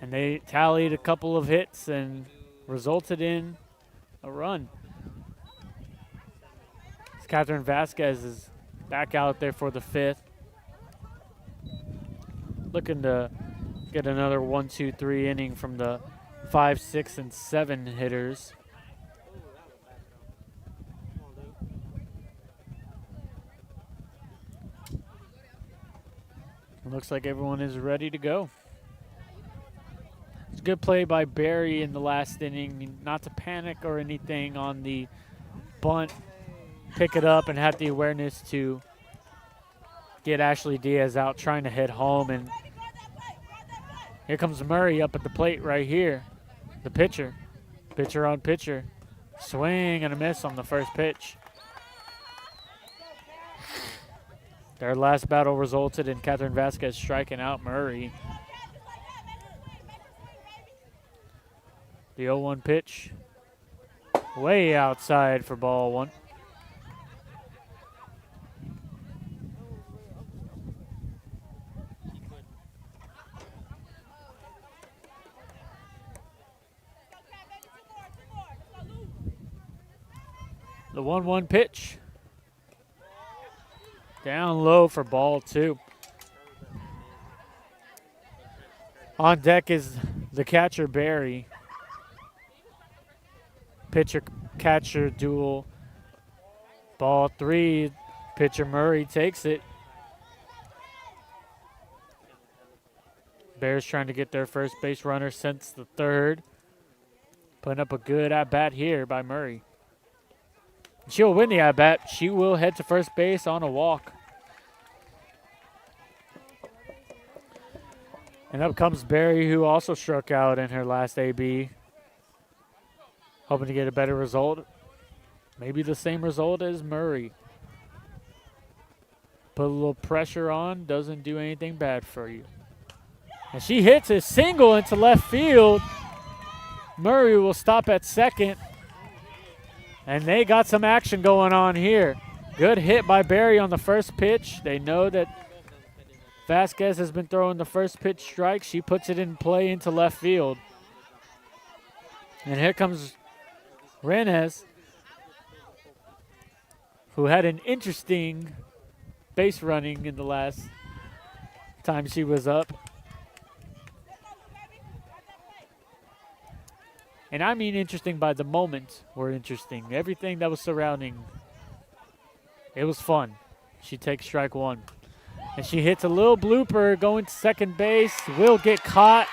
And they tallied a couple of hits and resulted in a run. Catherine Vasquez is back out there for the 5th. Looking to get another 1, 2, 3 inning from the 5, 6, and 7 hitters. It looks like everyone is ready to go. It's a good play by Barry in the last inning, not to panic or anything on the bunt. Pick it up and have the awareness to get Ashley Diaz out trying to hit home. And here comes Murray up at the plate right here. The pitcher. Pitcher on pitcher. Swing and a miss on the first pitch. Their last battle resulted in Catherine Vasquez striking out Murray. The 0-1 pitch. Way outside for ball 1. The 1-1 pitch. Down low for ball 2. On deck is the catcher, Barry. Pitcher-catcher duel. Ball 3. Pitcher Murray takes it. Bears trying to get their first base runner since the 3rd. Putting up a good at-bat here by Murray. She'll win the at-bat. She will head to first base on a walk. And up comes Barry, who also struck out in her last AB. Hoping to get a better result. Maybe the same result as Murray. Put a little pressure on. Doesn't do anything bad for you. And she hits a single into left field. Murray will stop at second. And they got some action going on here. Good hit by Barry on the first pitch. They know that Vasquez has been throwing the first pitch strike. She puts it in play into left field. And here comes Renez, who had an interesting base running in the last time she was up. And I mean interesting by the moments were interesting. Everything that was surrounding, it was fun. She takes strike 1. And she hits a little blooper going to second base. Will get caught.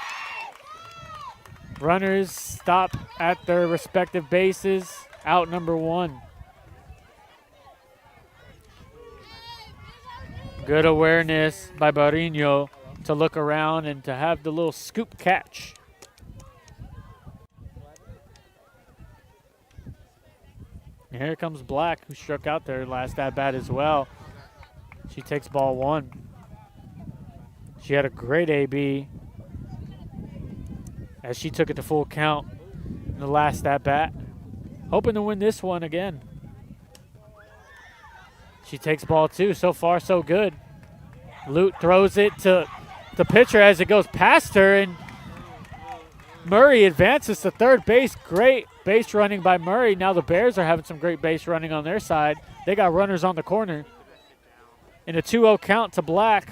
Runners stop at their respective bases. Out number 1. Good awareness by Barriño. to look around and to have the little scoop catch. And here comes Black, who struck out there last at bat as well. She takes ball 1. She had a great AB as she took it to full count in the last at bat. Hoping to win this one again. She takes ball 2. So far, so good. Lute throws it to the pitcher as it goes past her, and Murray advances to third base. Great base running by Murray. Now the Bears are having some great base running on their side. They got runners on the corner. In a 2-0 count to Black.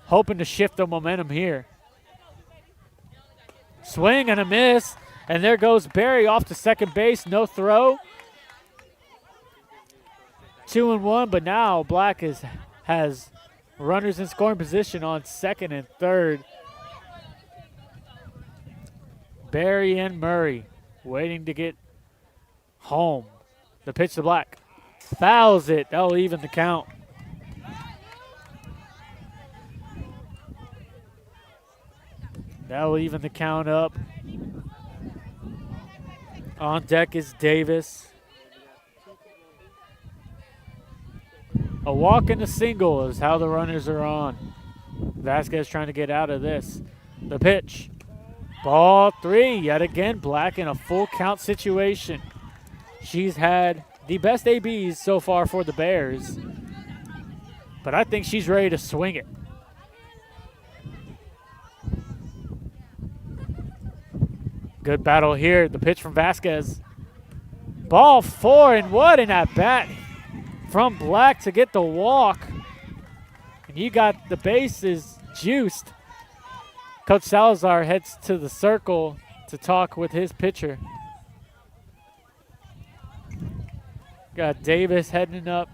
Hoping to shift the momentum here. Swing and a miss. And there goes Barry off to second base. No throw. 2-1, but now Black has runners in scoring position on second and third. Barry and Murray waiting to get home. The pitch to Black. Fouls it. That'll even the count. That'll even the count up. On deck is Davis. A walk and a single is how the runners are on. Vasquez trying to get out of this. The pitch. Ball 3. Yet again, Black in a full count situation. She's had the best ABs so far for the Bears. But I think she's ready to swing it. Good battle here. The pitch from Vasquez. Ball 4, and what an at-bat from Black to get the walk. And you got the bases juiced. Coach Salazar heads to the circle to talk with his pitcher. Got Davis heading up.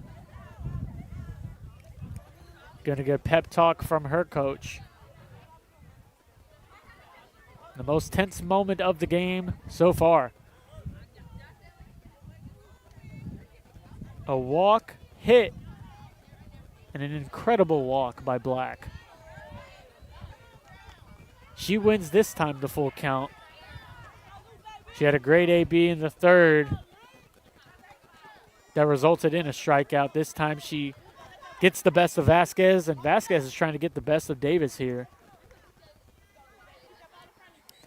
Gonna get a pep talk from her coach. The most tense moment of the game so far. A walk, hit, and an incredible walk by Black. She wins this time the full count. She had a great AB in the third that resulted in a strikeout. This time she gets the best of Vasquez, and Vasquez is trying to get the best of Davis here.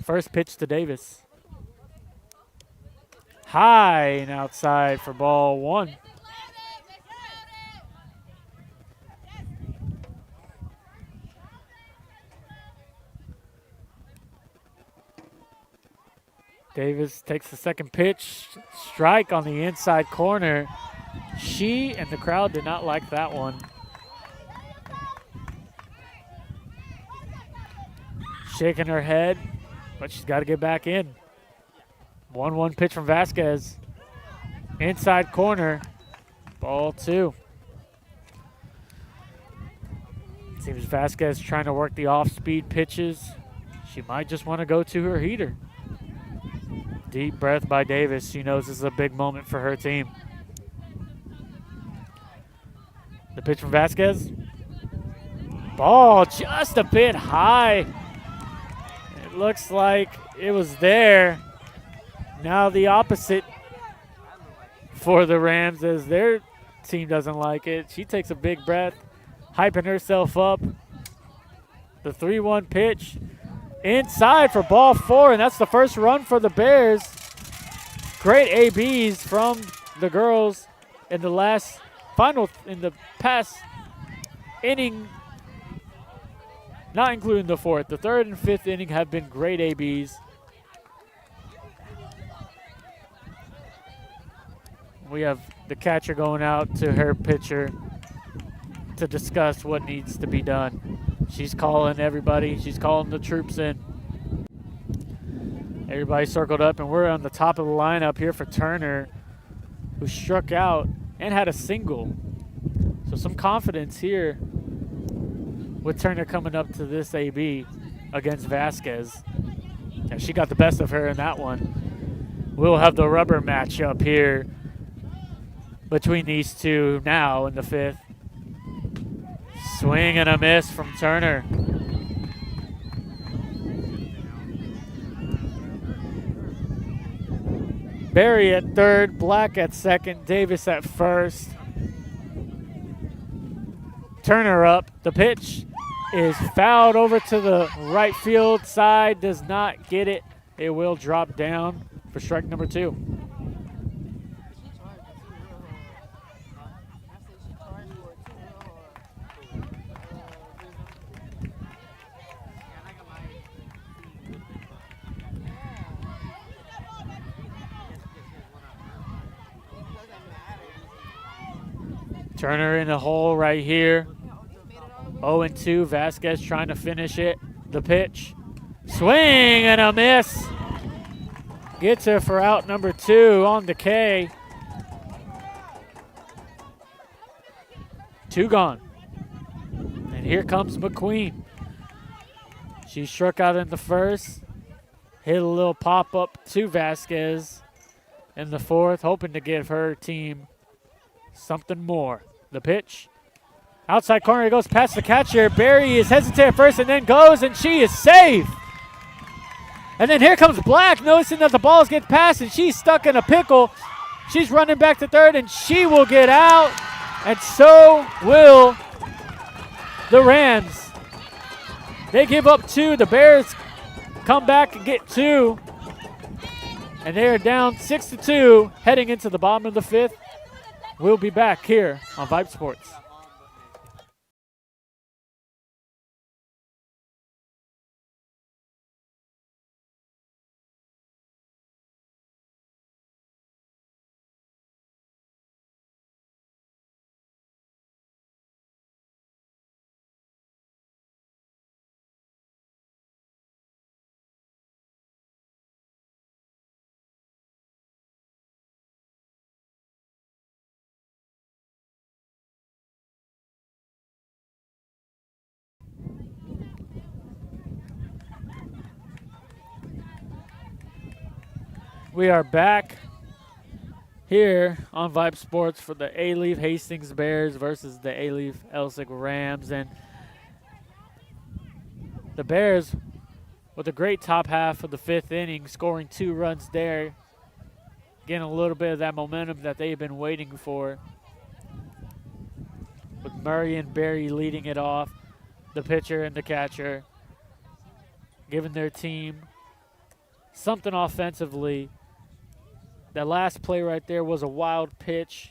First pitch to Davis. High and outside for ball 1. Davis takes the second pitch. Strike on the inside corner. She and the crowd did not like that one. Shaking her head, but she's got to get back in. 1-1 pitch from Vasquez. Inside corner. Ball 2. Seems Vasquez trying to work the off-speed pitches. She might just want to go to her heater. Deep breath by Davis. She knows this is a big moment for her team. The pitch from Vasquez. Ball just a bit high. It looks like it was there. Now the opposite for the Rams as their team doesn't like it. She takes a big breath, hyping herself up. The 3-1 pitch. Inside for ball 4, and that's the first run for the Bears. Great ABs from the girls in the past inning, not including the 4th. The 3rd and 5th inning have been great ABs. We have the catcher going out to her pitcher to discuss what needs to be done. She's calling everybody. She's calling the troops in. Everybody circled up, and we're on the top of the lineup here for Turner, who struck out and had a single. So some confidence here with Turner coming up to this AB against Vasquez. And she got the best of her in that one. We'll have the rubber matchup here between these two now in the 5th. Swing and a miss from Turner. Barry at third, Black at second, Davis at first. Turner up. The pitch is fouled over to the right field side. Does not get it. It will drop down for strike number 2. Turner in the hole right here. 0-2. Vasquez trying to finish it. The pitch. Swing and a miss. Gets her for out number 2 on the K. 2 gone. And here comes McQueen. She struck out in the first. Hit a little pop-up to Vasquez in the fourth, hoping to give her team something more. The pitch. Outside corner, it goes past the catcher. Barry is hesitant at first and then goes, and she is safe. And then here comes Black, noticing that the ball is getting passed, and she's stuck in a pickle. She's running back to third, and she will get out, and so will the Rams. They give up 2. The Bears come back and get 2. And they are down 6-2, heading into the bottom of the 5th. We'll be back here on VYPE Sports. We are back here on VYPE Sports for the A-Leaf Hastings Bears versus the A-Leaf Elsik Rams. And the Bears with a great top half of the 5th inning, scoring 2 runs there, getting a little bit of that momentum that they've been waiting for. With Murray and Barry leading it off, the pitcher and the catcher, giving their team something offensively. That last play right there was a wild pitch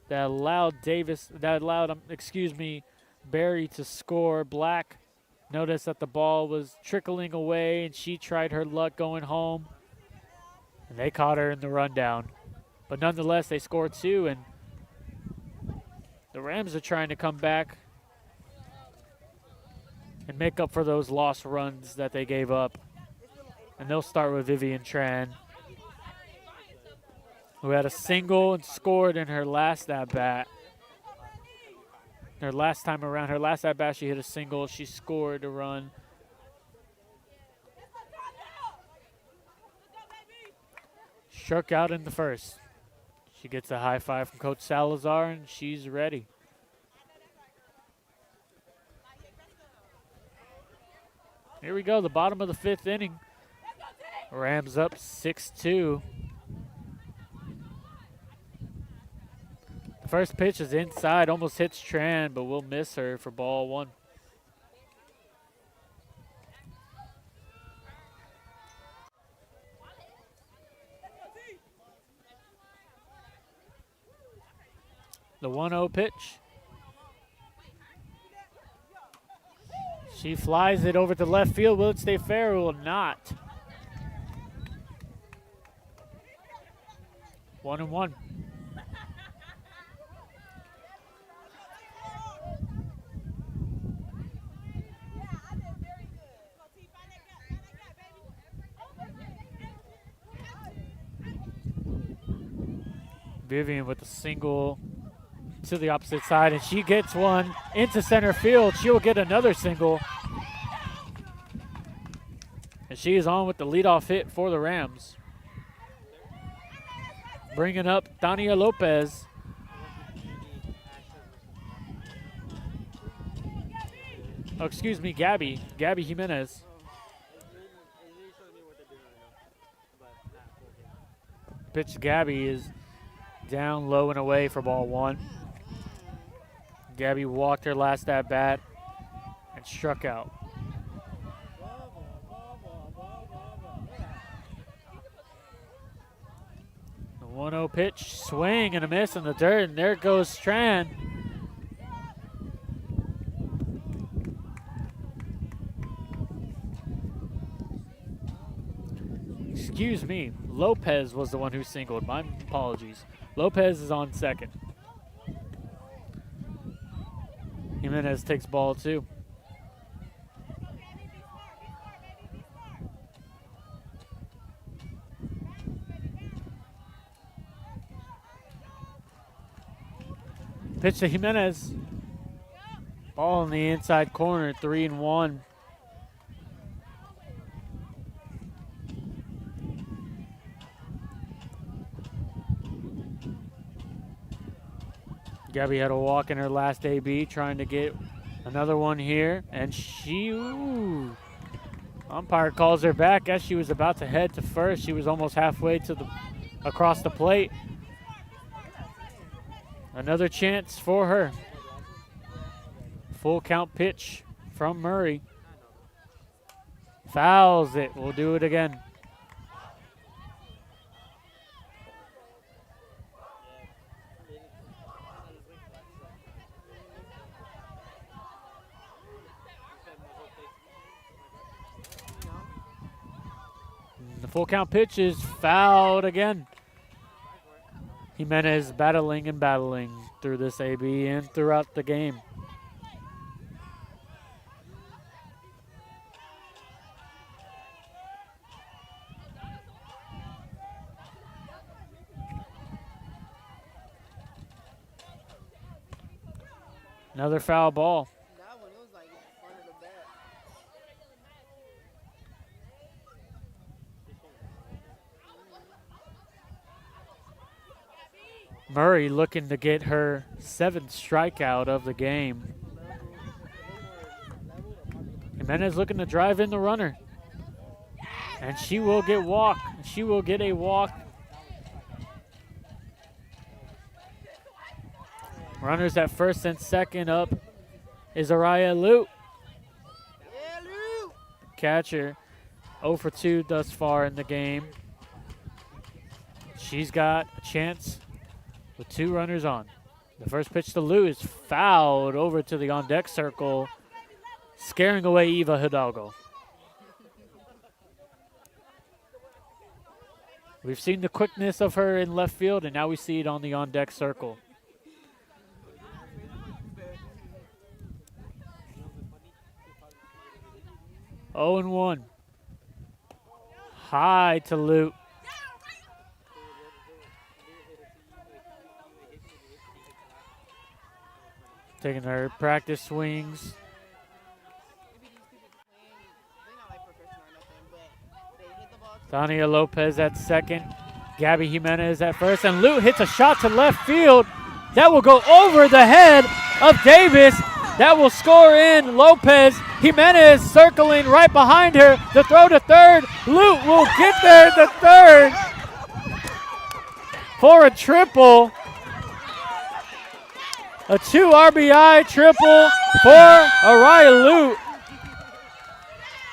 that allowed Barry to score. Black noticed that the ball was trickling away, and she tried her luck going home, and they caught her in the rundown. But nonetheless, they scored 2, and the Rams are trying to come back and make up for those lost runs that they gave up. And they'll start with Vivian Tran, who had a single and scored in her last at-bat. Her last time around, her last at-bat, she hit a single. She scored a run. Struck out in the first. She gets a high five from Coach Salazar, and she's ready. Here we go, the bottom of the 5th inning. Rams up 6-2. The first pitch is inside, almost hits Tran, but we'll miss her for ball 1. The 1-0 pitch. She flies it over to left field. Will it stay fair or will it not? 1-1. Vivian with a single to the opposite side, and she gets one into center field. She will get another single. And she is on with the leadoff hit for the Rams. Bringing up Tania Lopez. Oh, excuse me, Gabby Jimenez. Pitch to Gabby is down low and away for ball 1. Gabby walked her last at bat and struck out. The 1-0 pitch, swing and a miss in the dirt, and there goes Strand. Excuse me, Lopez was the one who singled. My apologies. Lopez is on second. Jimenez takes ball 2. Pitch to Jimenez. Ball in the inside corner, 3-1. Gabby had a walk in her last AB, trying to get another one here, and umpire calls her back as she was about to head to first. She was almost halfway to across the plate. Another chance for her. Full count pitch from Murray. Fouls it. We'll do it again. The full count pitch is fouled again. Jimenez battling and battling through this AB and throughout the game. Another foul ball. Murray looking to get her 7th strikeout of the game. Jimenez looking to drive in the runner. And she will get walk. She will get a walk. Runners at first and second. Up is Araya Lute. Catcher 0 for 2 thus far in the game. She's got a chance with 2 runners on. The first pitch to Lou is fouled over to the on-deck circle, scaring away Eva Hidalgo. We've seen the quickness of her in left field, and now we see it on the on-deck circle. Oh and 1. High to Lute. Taking her practice swings. Tania Lopez at second. Gabby Jimenez at first. And Lute hits a shot to left field. That will go over the head of Davis. That will score in. Lopez. Jimenez circling right behind her. The throw to third. Lute will get there to third for a triple. A 2 RBI triple for Araya Lute.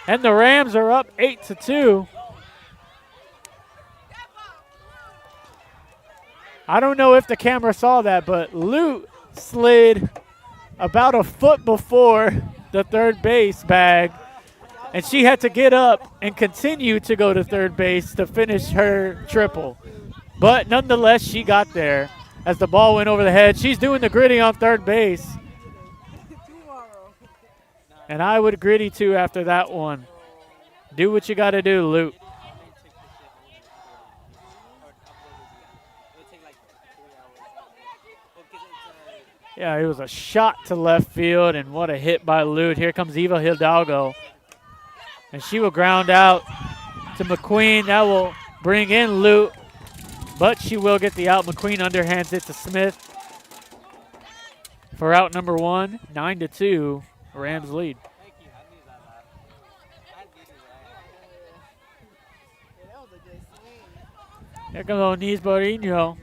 And the Rams are up 8-2. I don't know if the camera saw that, but Lute slid about a foot before the third base bag, and she had to get up and continue to go to third base to finish her triple. But nonetheless, she got there as the ball went over the head. She's doing the gritty on third base. And I would gritty too after that one. Do what you got to do, Lute. Yeah, it was a shot to left field, and what a hit by Lute. Here comes Eva Hidalgo. And she will ground out to McQueen. That will bring in Lute, but she will get the out. McQueen underhands it to Smith for out number 1. 9-2, Rams lead. Here comes Onis Barino.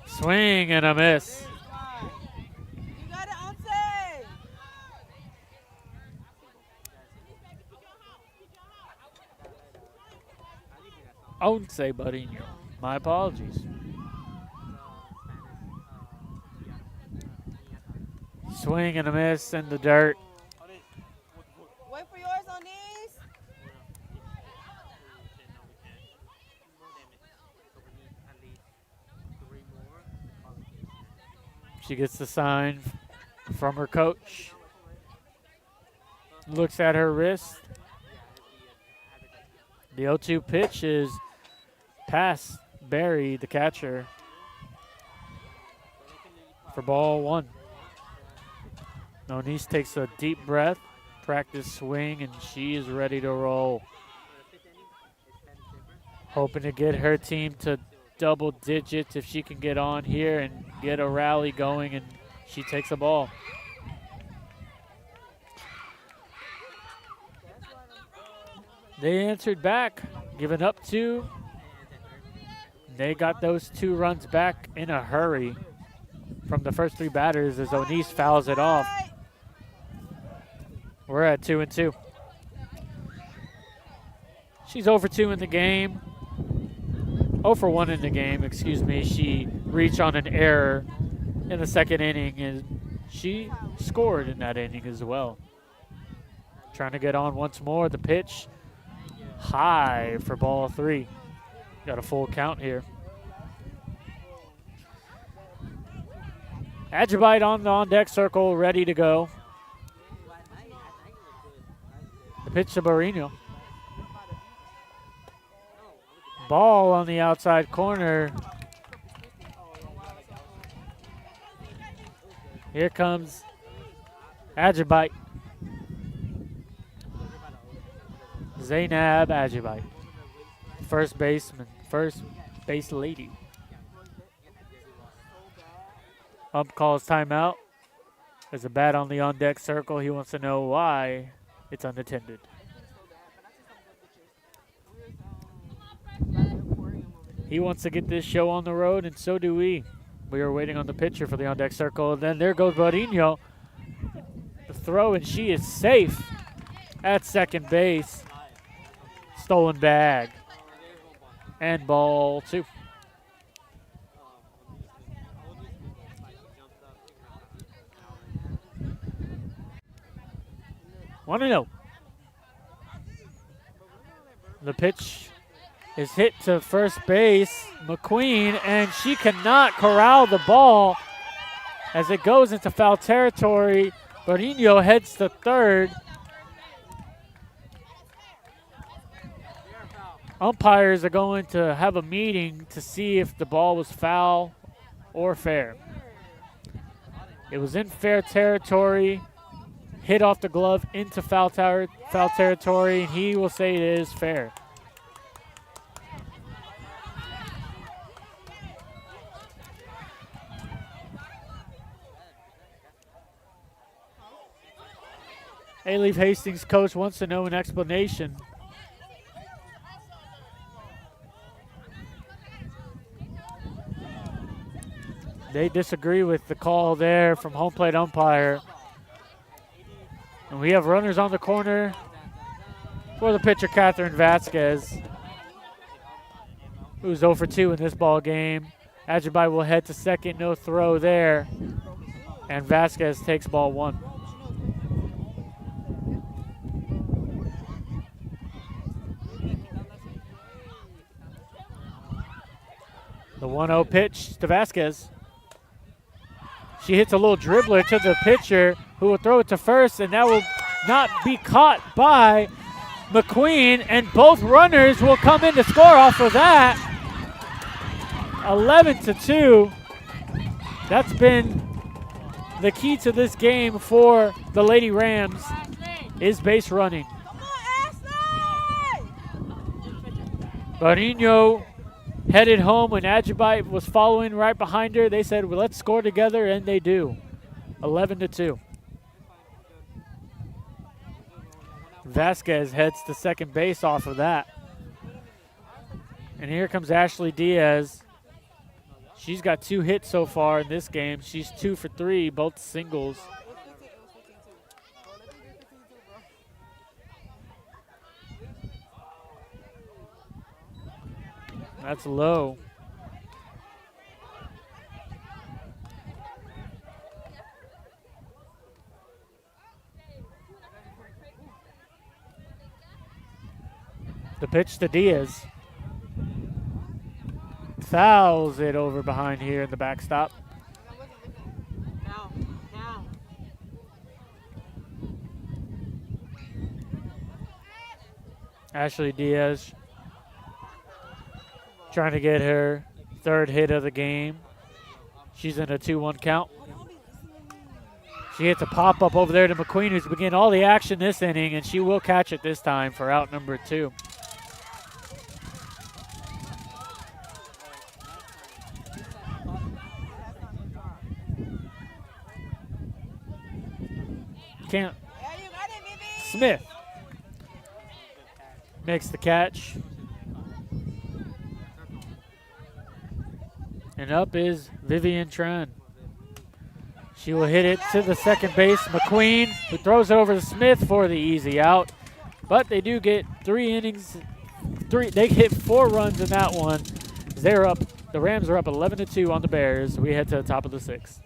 Swing and a miss. Once Barino. My apologies. Swing and a miss in the dirt. Wait for yours on these. She gets the sign from her coach. Looks at her wrist. The 0-2 pitch is past Barry, the catcher, for ball one. Onis takes a deep breath, practice swing, and she is ready to roll. Hoping to get her team to double digits if she can get on here and get a rally going, and she takes a ball. They answered back, giving up 2. They got those 2 runs back in a hurry from the first 3 batters as Onis fouls it off. We're at 2-2. She's 0-for-2 in the game. 0-for-1 in the game, excuse me. She reached on an error in the second inning, and she scored in that inning as well. Trying to get on once more. The pitch high for ball 3. Got a full count here. Ajibite on the on-deck circle, ready to go. The pitch to Barino. Ball on the outside corner. Here comes Ajibite. Zainab Ajibite. First baseman, first base lady. Ump calls timeout. There's a bat on the on-deck circle. He wants to know why it's unattended. He wants to get this show on the road, and so do we. We are waiting on the pitcher for the on-deck circle. And then there goes Barino. The throw, and she is safe at second base. Stolen bag. And ball 2. 1-0. The pitch is hit to first base, McQueen, and she cannot corral the ball as it goes into foul territory. Barino heads to third. Umpires are going to have a meeting to see if the ball was foul or fair. It was in fair territory, hit off the glove into foul territory, and he will say it is fair. A-Leaf Hastings coach wants to know an explanation. They disagree with the call there from home plate umpire. And we have runners on the corner for the pitcher, Catherine Vasquez, who's 0-for-2 in this ball game. Ajibite will head to second, no throw there. And Vasquez takes ball 1. The 1-0 pitch to Vasquez. She hits a little dribbler to the pitcher, who will throw it to first, and that will not be caught by McQueen, and both runners will come in to score off of that. 11-2. That's been the key to this game for the Lady Rams, is base running. Barino headed home when Ajibite was following right behind her. They said, well, let's score together, and they do. 11-2. Vasquez heads to second base off of that. And here comes Ashley Diaz. She's got 2 hits so far in this game. She's 2 for 3, both singles. That's low. The pitch to Diaz. Fouls it over behind here in the backstop. Ashley Diaz trying to get her 3rd hit of the game. She's in a 2-1 count. She hits a pop-up over there to McQueen, who's beginning all the action this inning, and she will catch it this time for out number 2. Can't. Smith makes the catch. And up is Vivian Tran. She will hit it to the second base, McQueen, who throws it over to Smith for the easy out. But they do get 3 innings. They hit 4 runs in that one. They're up. The Rams are up 11-2 on the Bears. We head to the top of the 6th.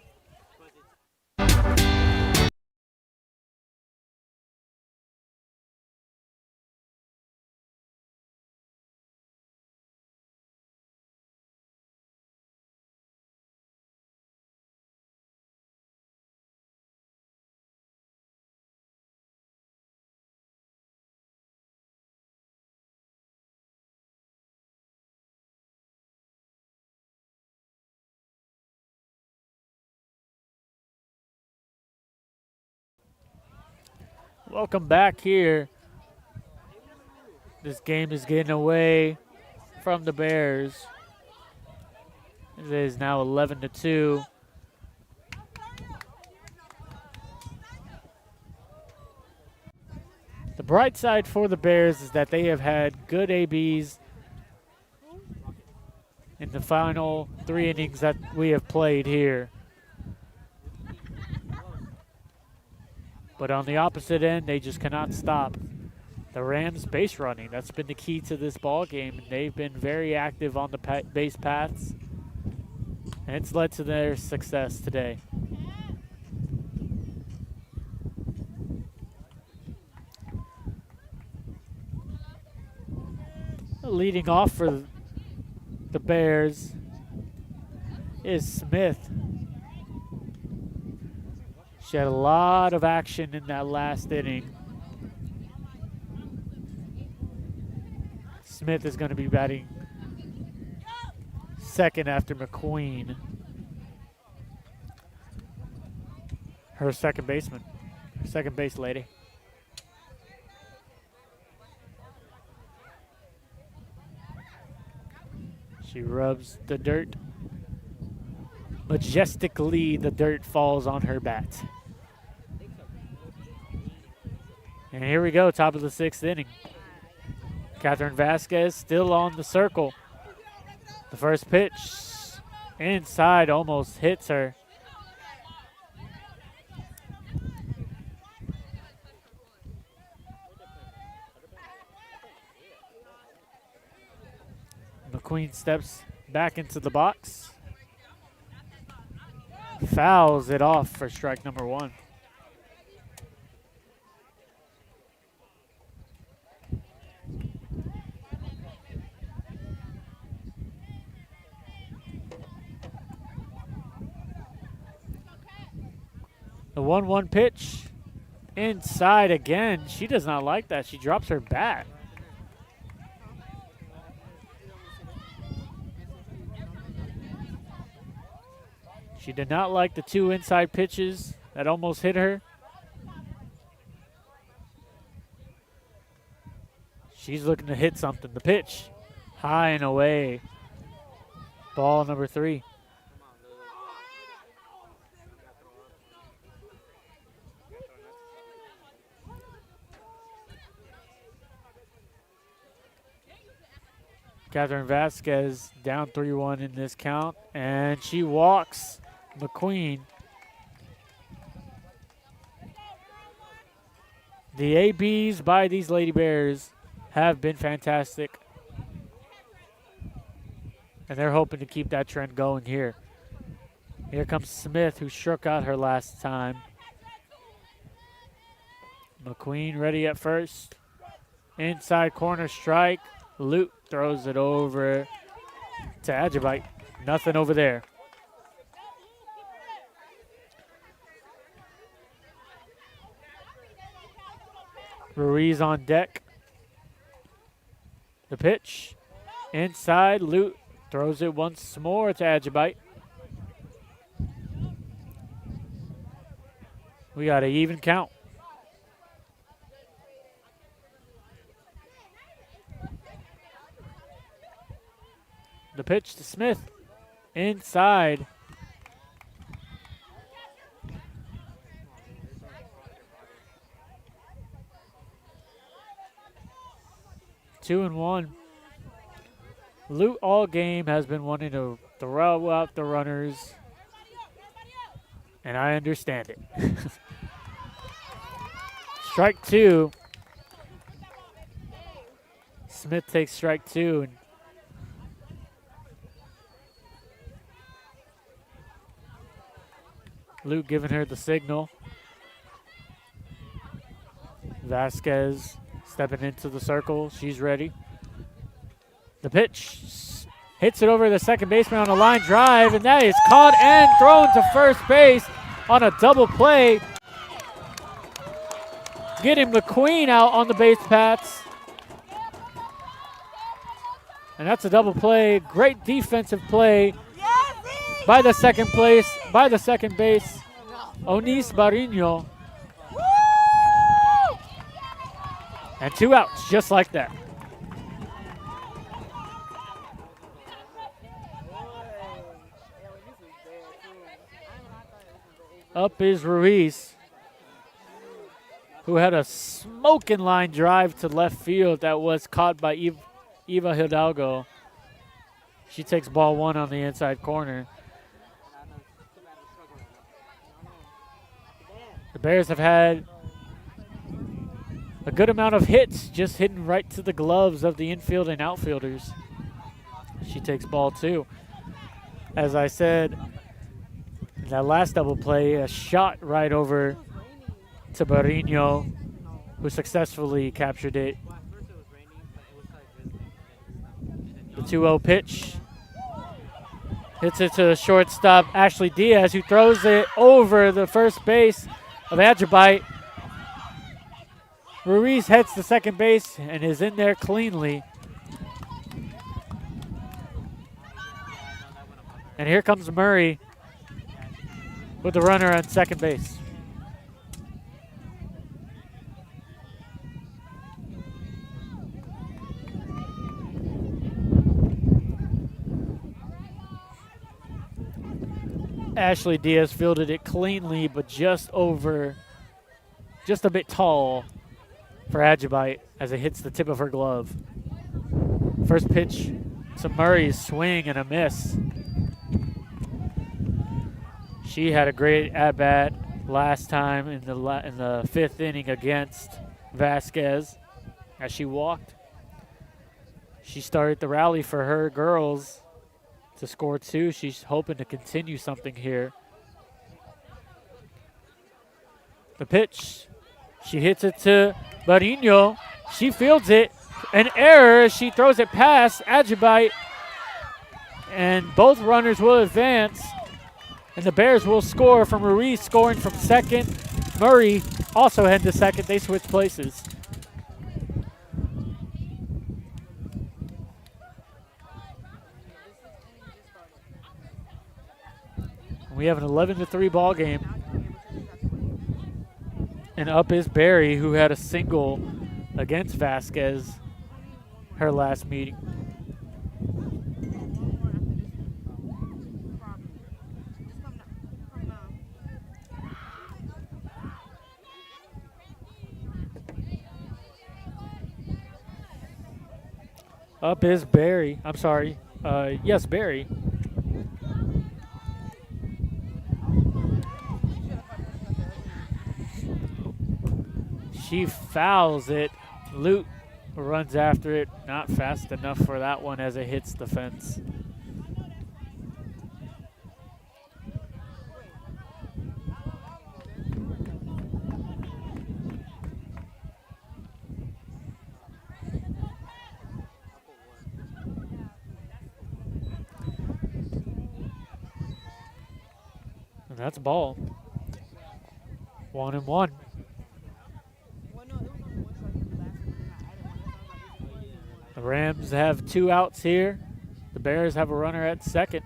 Welcome back here. This game is getting away from the Bears. It is now 11-2. The bright side for the Bears is that they have had good ABs in the final 3 innings that we have played here. But on the opposite end, they just cannot stop the Rams base running. That's been the key to this ball game. They've been very active on the base paths, and it's led to their success today. Leading off for the Bears is Smith. She had a lot of action in that last inning. Smith is going to be batting second after McQueen, her second baseman, her second base lady. She rubs the dirt. Majestically, the dirt falls on her bat. And here we go, top of the 6th inning. Catherine Vasquez still on the circle. The first pitch inside almost hits her. McQueen steps back into the box. Fouls it off for strike number 1. The 1-1 pitch inside again. She does not like that. She drops her bat. She did not like the 2 inside pitches that almost hit her. She's looking to hit something. The pitch, high and away. Ball number 3. Catherine Vasquez down 3-1 in this count, and she walks McQueen. The ABs by these Lady Bears have been fantastic, and they're hoping to keep that trend going here. Here comes Smith, who struck out her last time. McQueen ready at first. Inside corner strike. Lute throws it over to Ajibite. Nothing over there. Ruiz on deck. The pitch. Inside, Lute throws it once more to Ajibite. We got an even count. The pitch to Smith. Inside. Two and one. Lute all game has been wanting to throw out the runners, and I understand it. Strike two. Smith takes strike two. And Lute giving her the signal. Vasquez stepping into the circle. She's ready. The pitch hits it over the second baseman on a line drive, and that is caught and thrown to first base on a double play. Getting McQueen out on the base paths. And that's a double play. Great defensive play by the second base, Onis Barino. And 2 outs, just like that. Up is Ruiz, who had a smoking line drive to left field that was caught by Eva Hidalgo. She takes ball 1 on the inside corner. The Bears have had a good amount of hits, just hitting right to the gloves of the infield and outfielders. She takes ball 2. As I said, in that last double play, a shot right over to Barino, who successfully captured it. The 2-0 pitch. Hits it to the shortstop, Ashley Diaz, who throws it over the first base of Ajibite. Ruiz heads to second base and is in there cleanly. And here comes Murray with the runner on second base. Ashley Diaz fielded it cleanly, but just a bit tall for Ajibite as it hits the tip of her glove. First pitch to Murray's swing and a miss. She had a great at-bat last time in the 5th inning against Vasquez as she walked. She started the rally for her girls to score 2. She's hoping to continue something here. The pitch. She hits it to Barino. She fields it. An error as she throws it past Ajibite. And both runners will advance. And the Bears will score from Ruiz scoring from second. Murray also head to second. They switch places. We have an 11-3 ball game. And up is Barry, who had a single against Vasquez her last meeting. Up is Barry. I'm sorry. Yes, Barry. She fouls it. Lute runs after it. Not fast enough for that one as it hits the fence. And that's a ball. 1-1. Well, no, it was only one strike from the last one. The Rams have 2 outs here. The Bears have a runner at second.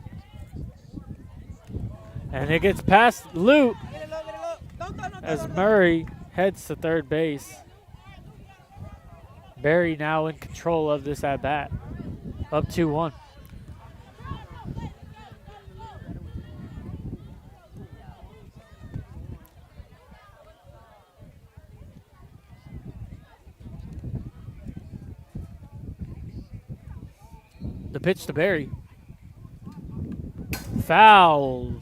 And it gets past Lute Get it low, get it low. Don't throw, as don't throw. Murray heads to third base. Barry now in control of this at bat. Up 2-1. The pitch to Barry. Foul.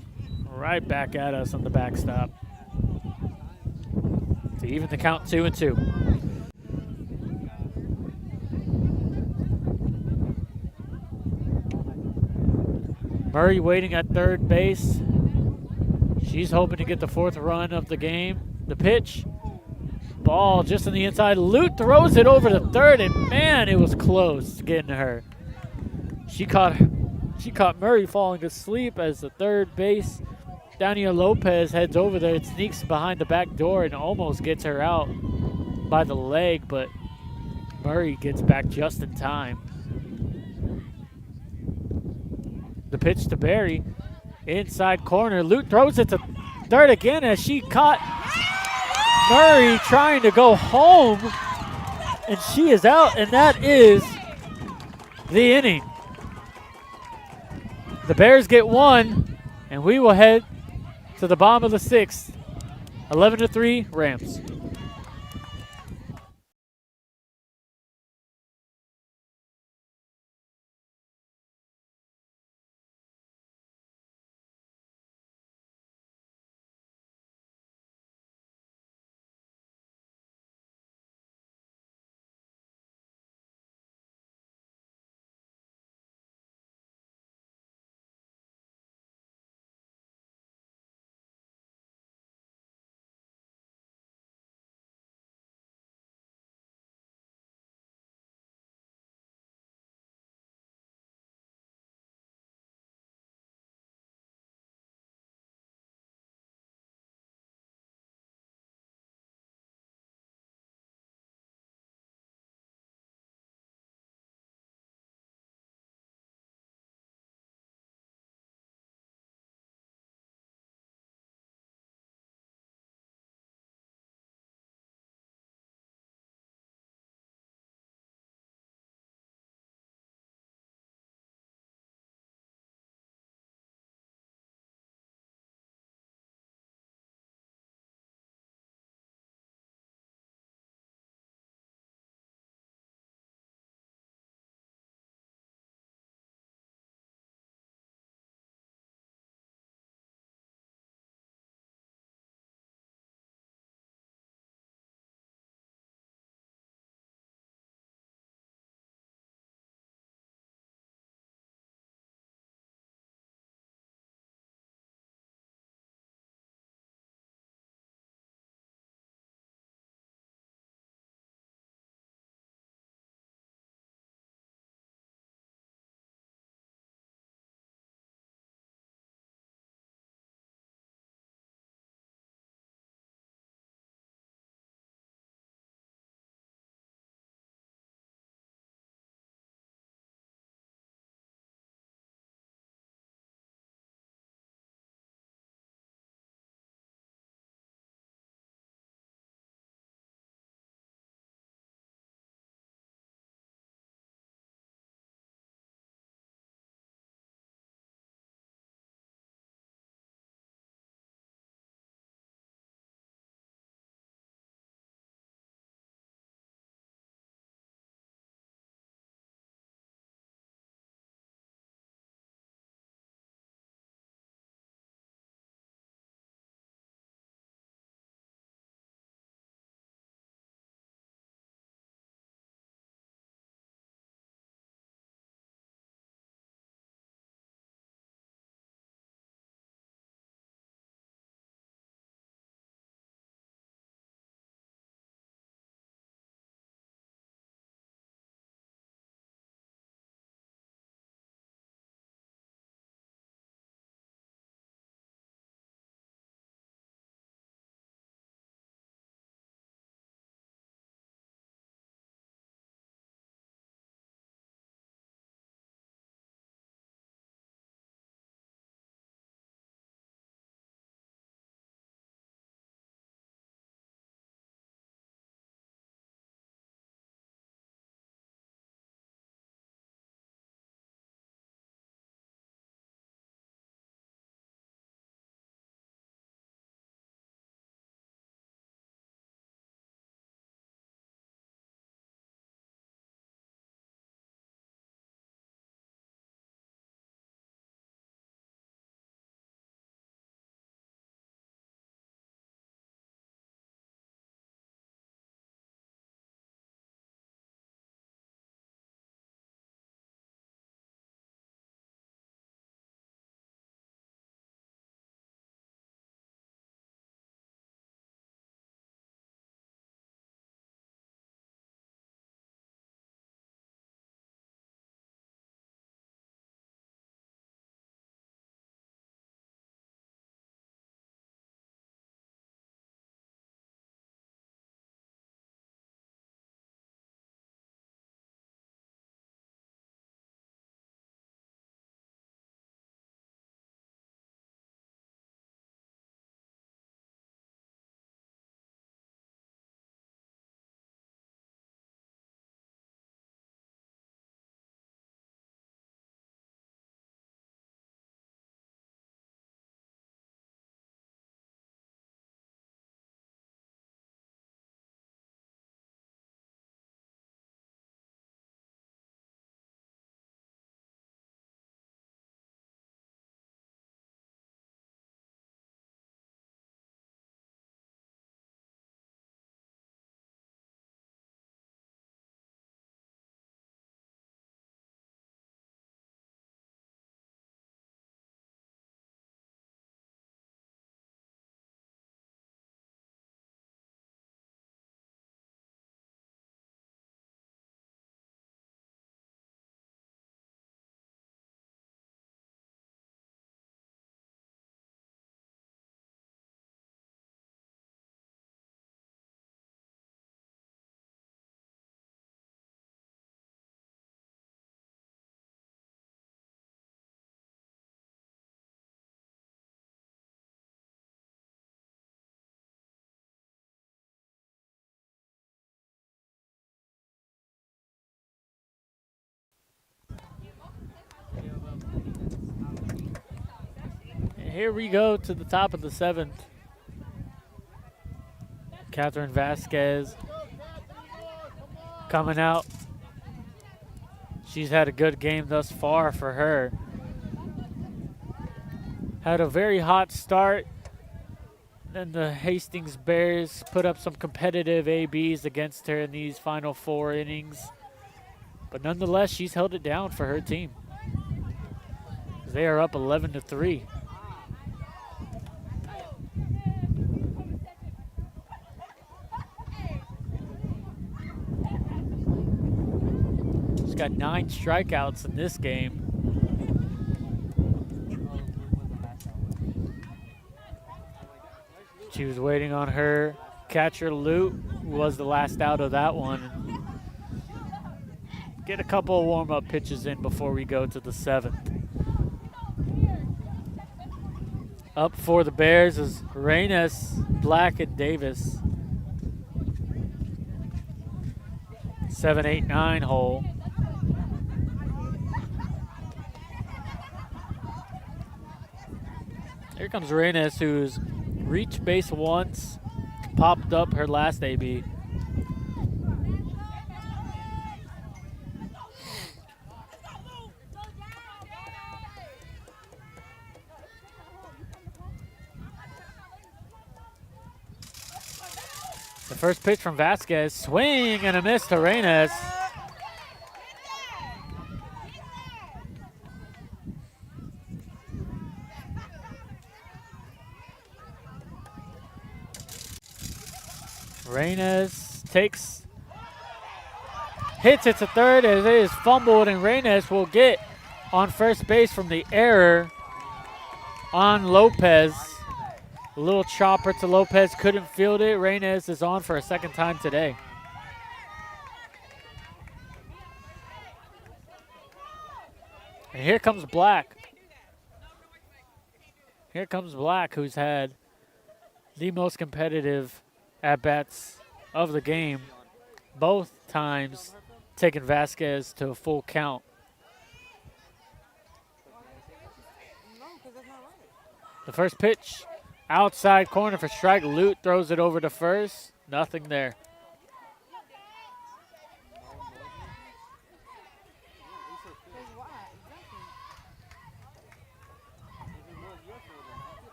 Right back at us on the backstop. To even the count 2-2. Murray waiting at third base. She's hoping to get the 4th run of the game. The pitch. Ball just on the inside. Lute throws it over to third, and man, it was close to getting her. She caught Murray falling asleep as the third base Dania Lopez heads over there. It sneaks behind the back door and almost gets her out by the leg, but Murray gets back just in time. The pitch to Barry. Inside corner. Lute throws it to third again as she caught Murray trying to go home. And she is out, and that is the inning. The Bears get 1, and we will head to the bottom of the 6th. 11-3 Rams. here we go to the top of the 7th. Catherine Vasquez coming out. She's had a good game thus far for her. Had a very hot start. Then the Hastings Bears put up some competitive ABs against her in these final 4 innings. But nonetheless, she's held it down for her team. They are up 11-3. She's got 9 strikeouts in this game. She was waiting on her catcher, Lute, who was the last out of that one. Get a couple of warm-up pitches in before we go to the 7th. Up for the Bears is Reynes, Black, and Davis. 7, 8, 9 hole. Here comes Reynes, who's reached base once, popped up her last AB. The first pitch from Vasquez, swing and a miss to Reynes. Reynes hits it to third as it is fumbled, and Reynes will get on first base from the error on Lopez. A little chopper to Lopez, couldn't field it. Reynes is on for a second time today. And here comes Black. Here comes Black, who's had the most competitive at-bats of the game, both times taking Vasquez to a full count. The first pitch, outside corner for strike. Lute throws it over to first. Nothing there.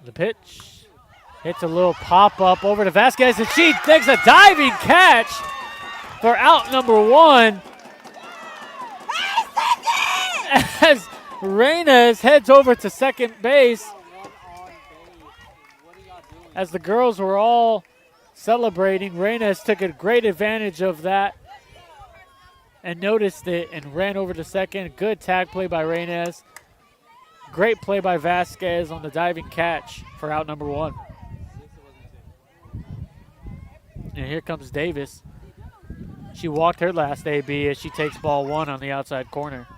The pitch hits a little pop-up over to Vasquez, and she takes a diving catch for out number 1. As Reynes heads over to second base, as the girls were all celebrating, Reynes took a great advantage of that and noticed it and ran over to second. Good tag play by Reynes. Great play by Vasquez on the diving catch for out number 1. And here comes Davis. She walked her last AB as she takes ball 1 on the outside corner.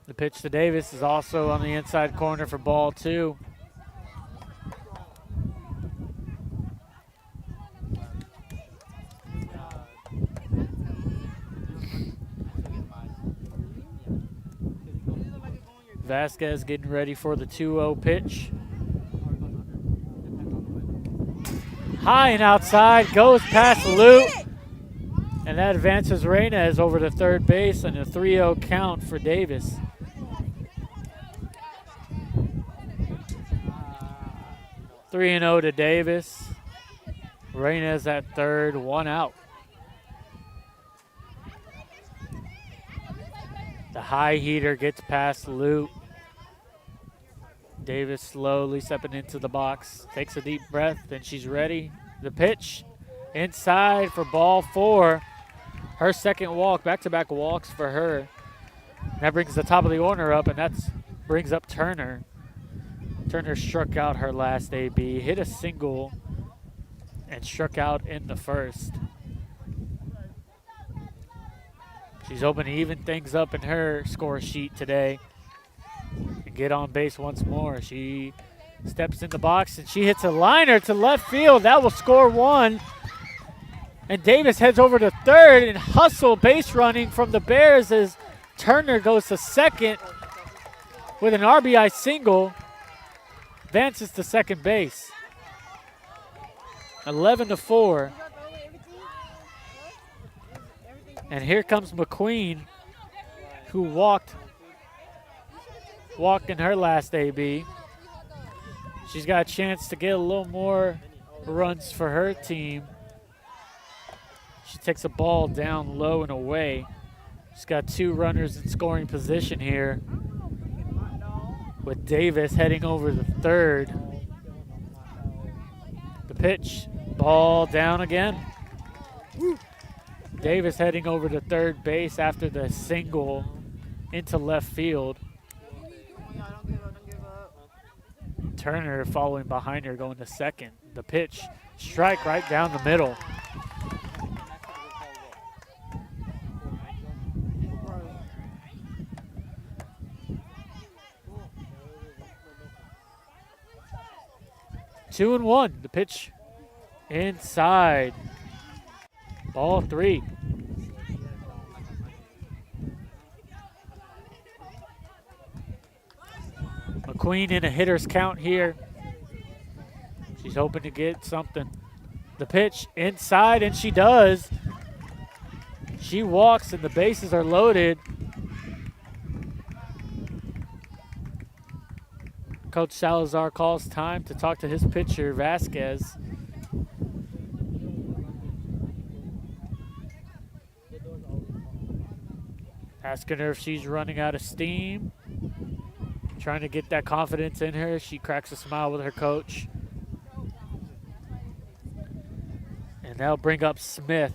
The pitch to Davis is also on the inside corner for ball 2. Vasquez getting ready for the 2-0 pitch. High and outside, goes past Lute. And that advances Reynes over to third base and a 3-0 count for Davis. Three and 0 to Davis. Reynes at third, 1 out. The high heater gets past Lute. Davis slowly stepping into the box, takes a deep breath, and she's ready. The pitch inside for ball 4. Her second walk, back-to-back walks for her. That brings the top of the order up, and that brings up Turner. Turner struck out her last AB, hit a single, and struck out in the first. She's hoping to even things up in her score sheet today and get on base once more. She Steps in the box, and she hits a liner to left field. That will score one. And Davis heads over to third, and hustle base running from the Bears as Turner goes to second with an RBI single. Advances to second base. 11-4. And here comes McQueen, who walked in her last AB. She's got a chance to get a little more runs for her team. She takes a ball down low and away. She's got 2 runners in scoring position here, with Davis heading over to third. The pitch, ball down again. Davis heading over to third base after the single into left field. Turner following behind her, going to second. The pitch, strike right down the middle. Two and one. The pitch inside. Ball 3. McQueen in a hitter's count here. She's hoping to get something. The pitch inside, and she does. She walks, and the bases are loaded. Coach Salazar calls time to talk to his pitcher, Vasquez. Asking her if she's running out of steam. Trying to get that confidence in her. She cracks a smile with her coach. And that'll bring up Smith.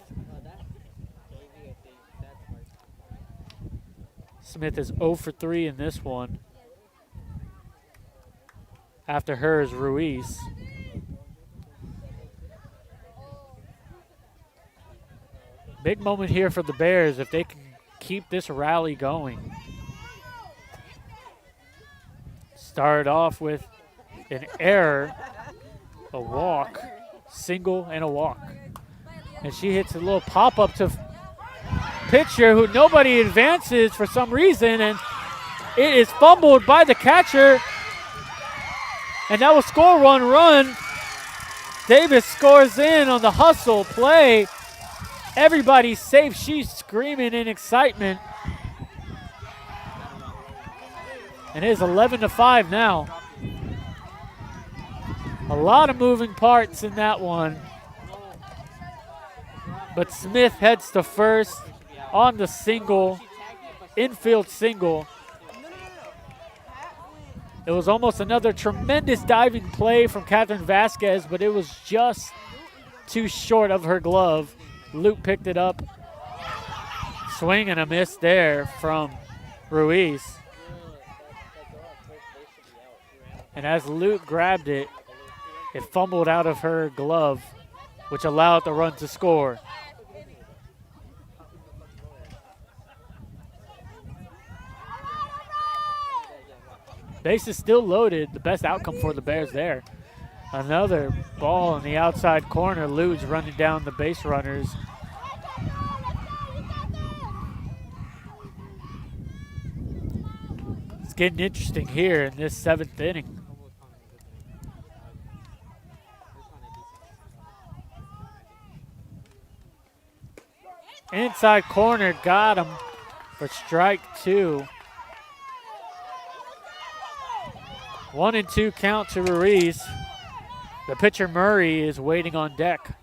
Smith is 0 for 3 in this one. After her is Ruiz. Big moment here for the Bears if they can keep this rally going. Started off with an error, a walk, single and a walk. And she hits a little pop-up to pitcher who nobody advances for some reason, and it is fumbled by the catcher. And that will score 1 run. Davis scores in on the hustle play. Everybody's safe. She's screaming in excitement. And it is 11-5 now. A lot of moving parts in that one. But Smith heads to first on the single, infield single. It was almost another tremendous diving play from Catherine Vasquez, but it was just too short of her glove. Luke picked it up. Swing and a miss there from Ruiz. And as Luke grabbed it, it fumbled out of her glove, which allowed the run to score. Base is still loaded. The best outcome for the Bears there. Another ball in the outside corner. Lude's running down the base runners. It's getting interesting here in this 7th inning. Inside corner, got him for strike 2. 1-2 count to Ruiz. The pitcher Murray is waiting on deck.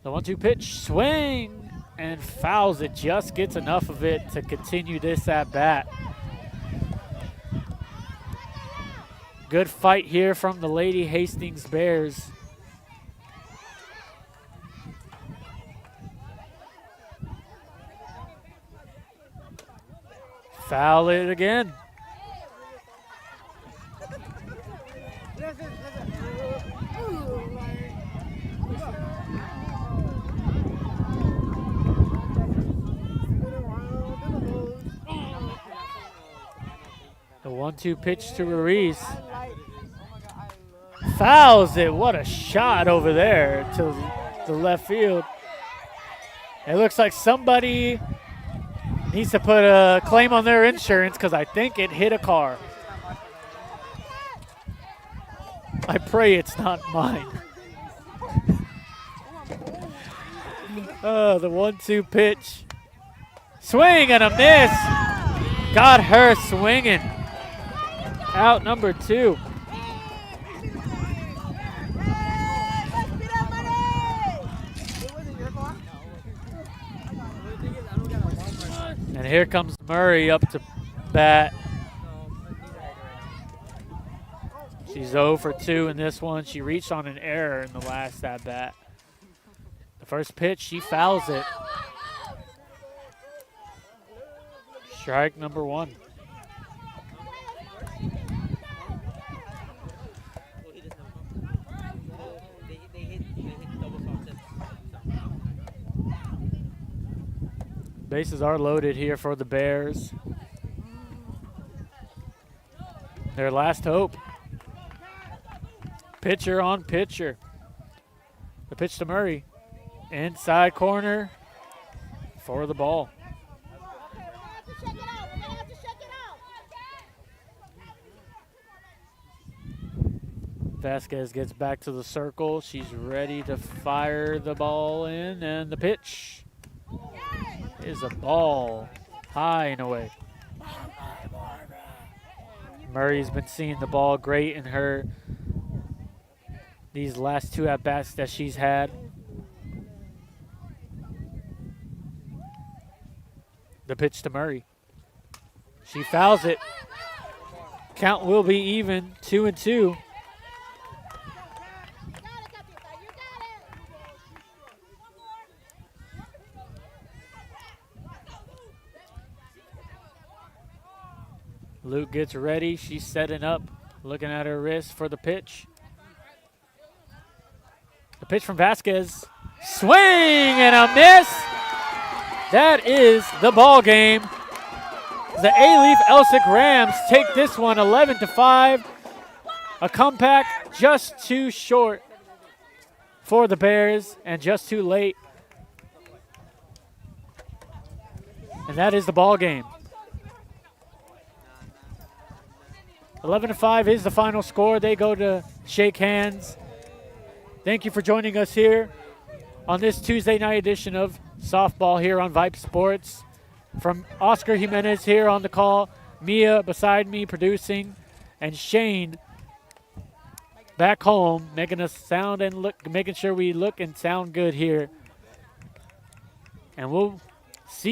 The 1-2 pitch, swing, and fouls it. Just gets enough of it to continue this at bat. Good fight here from the Lady Hastings Bears. Foul it again. 1-2 pitch to Ruiz. Fouls it. What a shot over there to the left field. It looks like somebody needs to put a claim on their insurance because I think it hit a car. I pray it's not mine. The 1-2 pitch. Swing and a miss. Got her swinging. Out number 2. And here comes Murray up to bat. She's 0 for 2 in this one. She reached on an error in the last at bat. The first pitch, she fouls it. Strike number 1. Bases are loaded here for the Bears. Their last hope. Pitcher on pitcher. The pitch to Murray. Inside corner for the ball. Vasquez gets back to the circle. She's ready to fire the ball in, and the pitch is a ball high and away. Murray's been seeing the ball great in her these last 2 at-bats that she's had. The pitch to Murray. She fouls it. Count will be even, 2-2. Luke gets ready. She's setting up, looking at her wrist for the pitch. The pitch from Vasquez. Swing and a miss. That is the ball game. The A-Leaf Elsik Rams take this one 11-5. A comeback just too short for the Bears and just too late. And that is the ball game. 11-5 is the final score. They go to shake hands. Thank you for joining us here on this Tuesday night edition of softball here on VYPE Sports. From Oscar Jimenez here on the call, Mia beside me producing, and Shane back home making us sound and look, making sure we look and sound good here. And we'll see you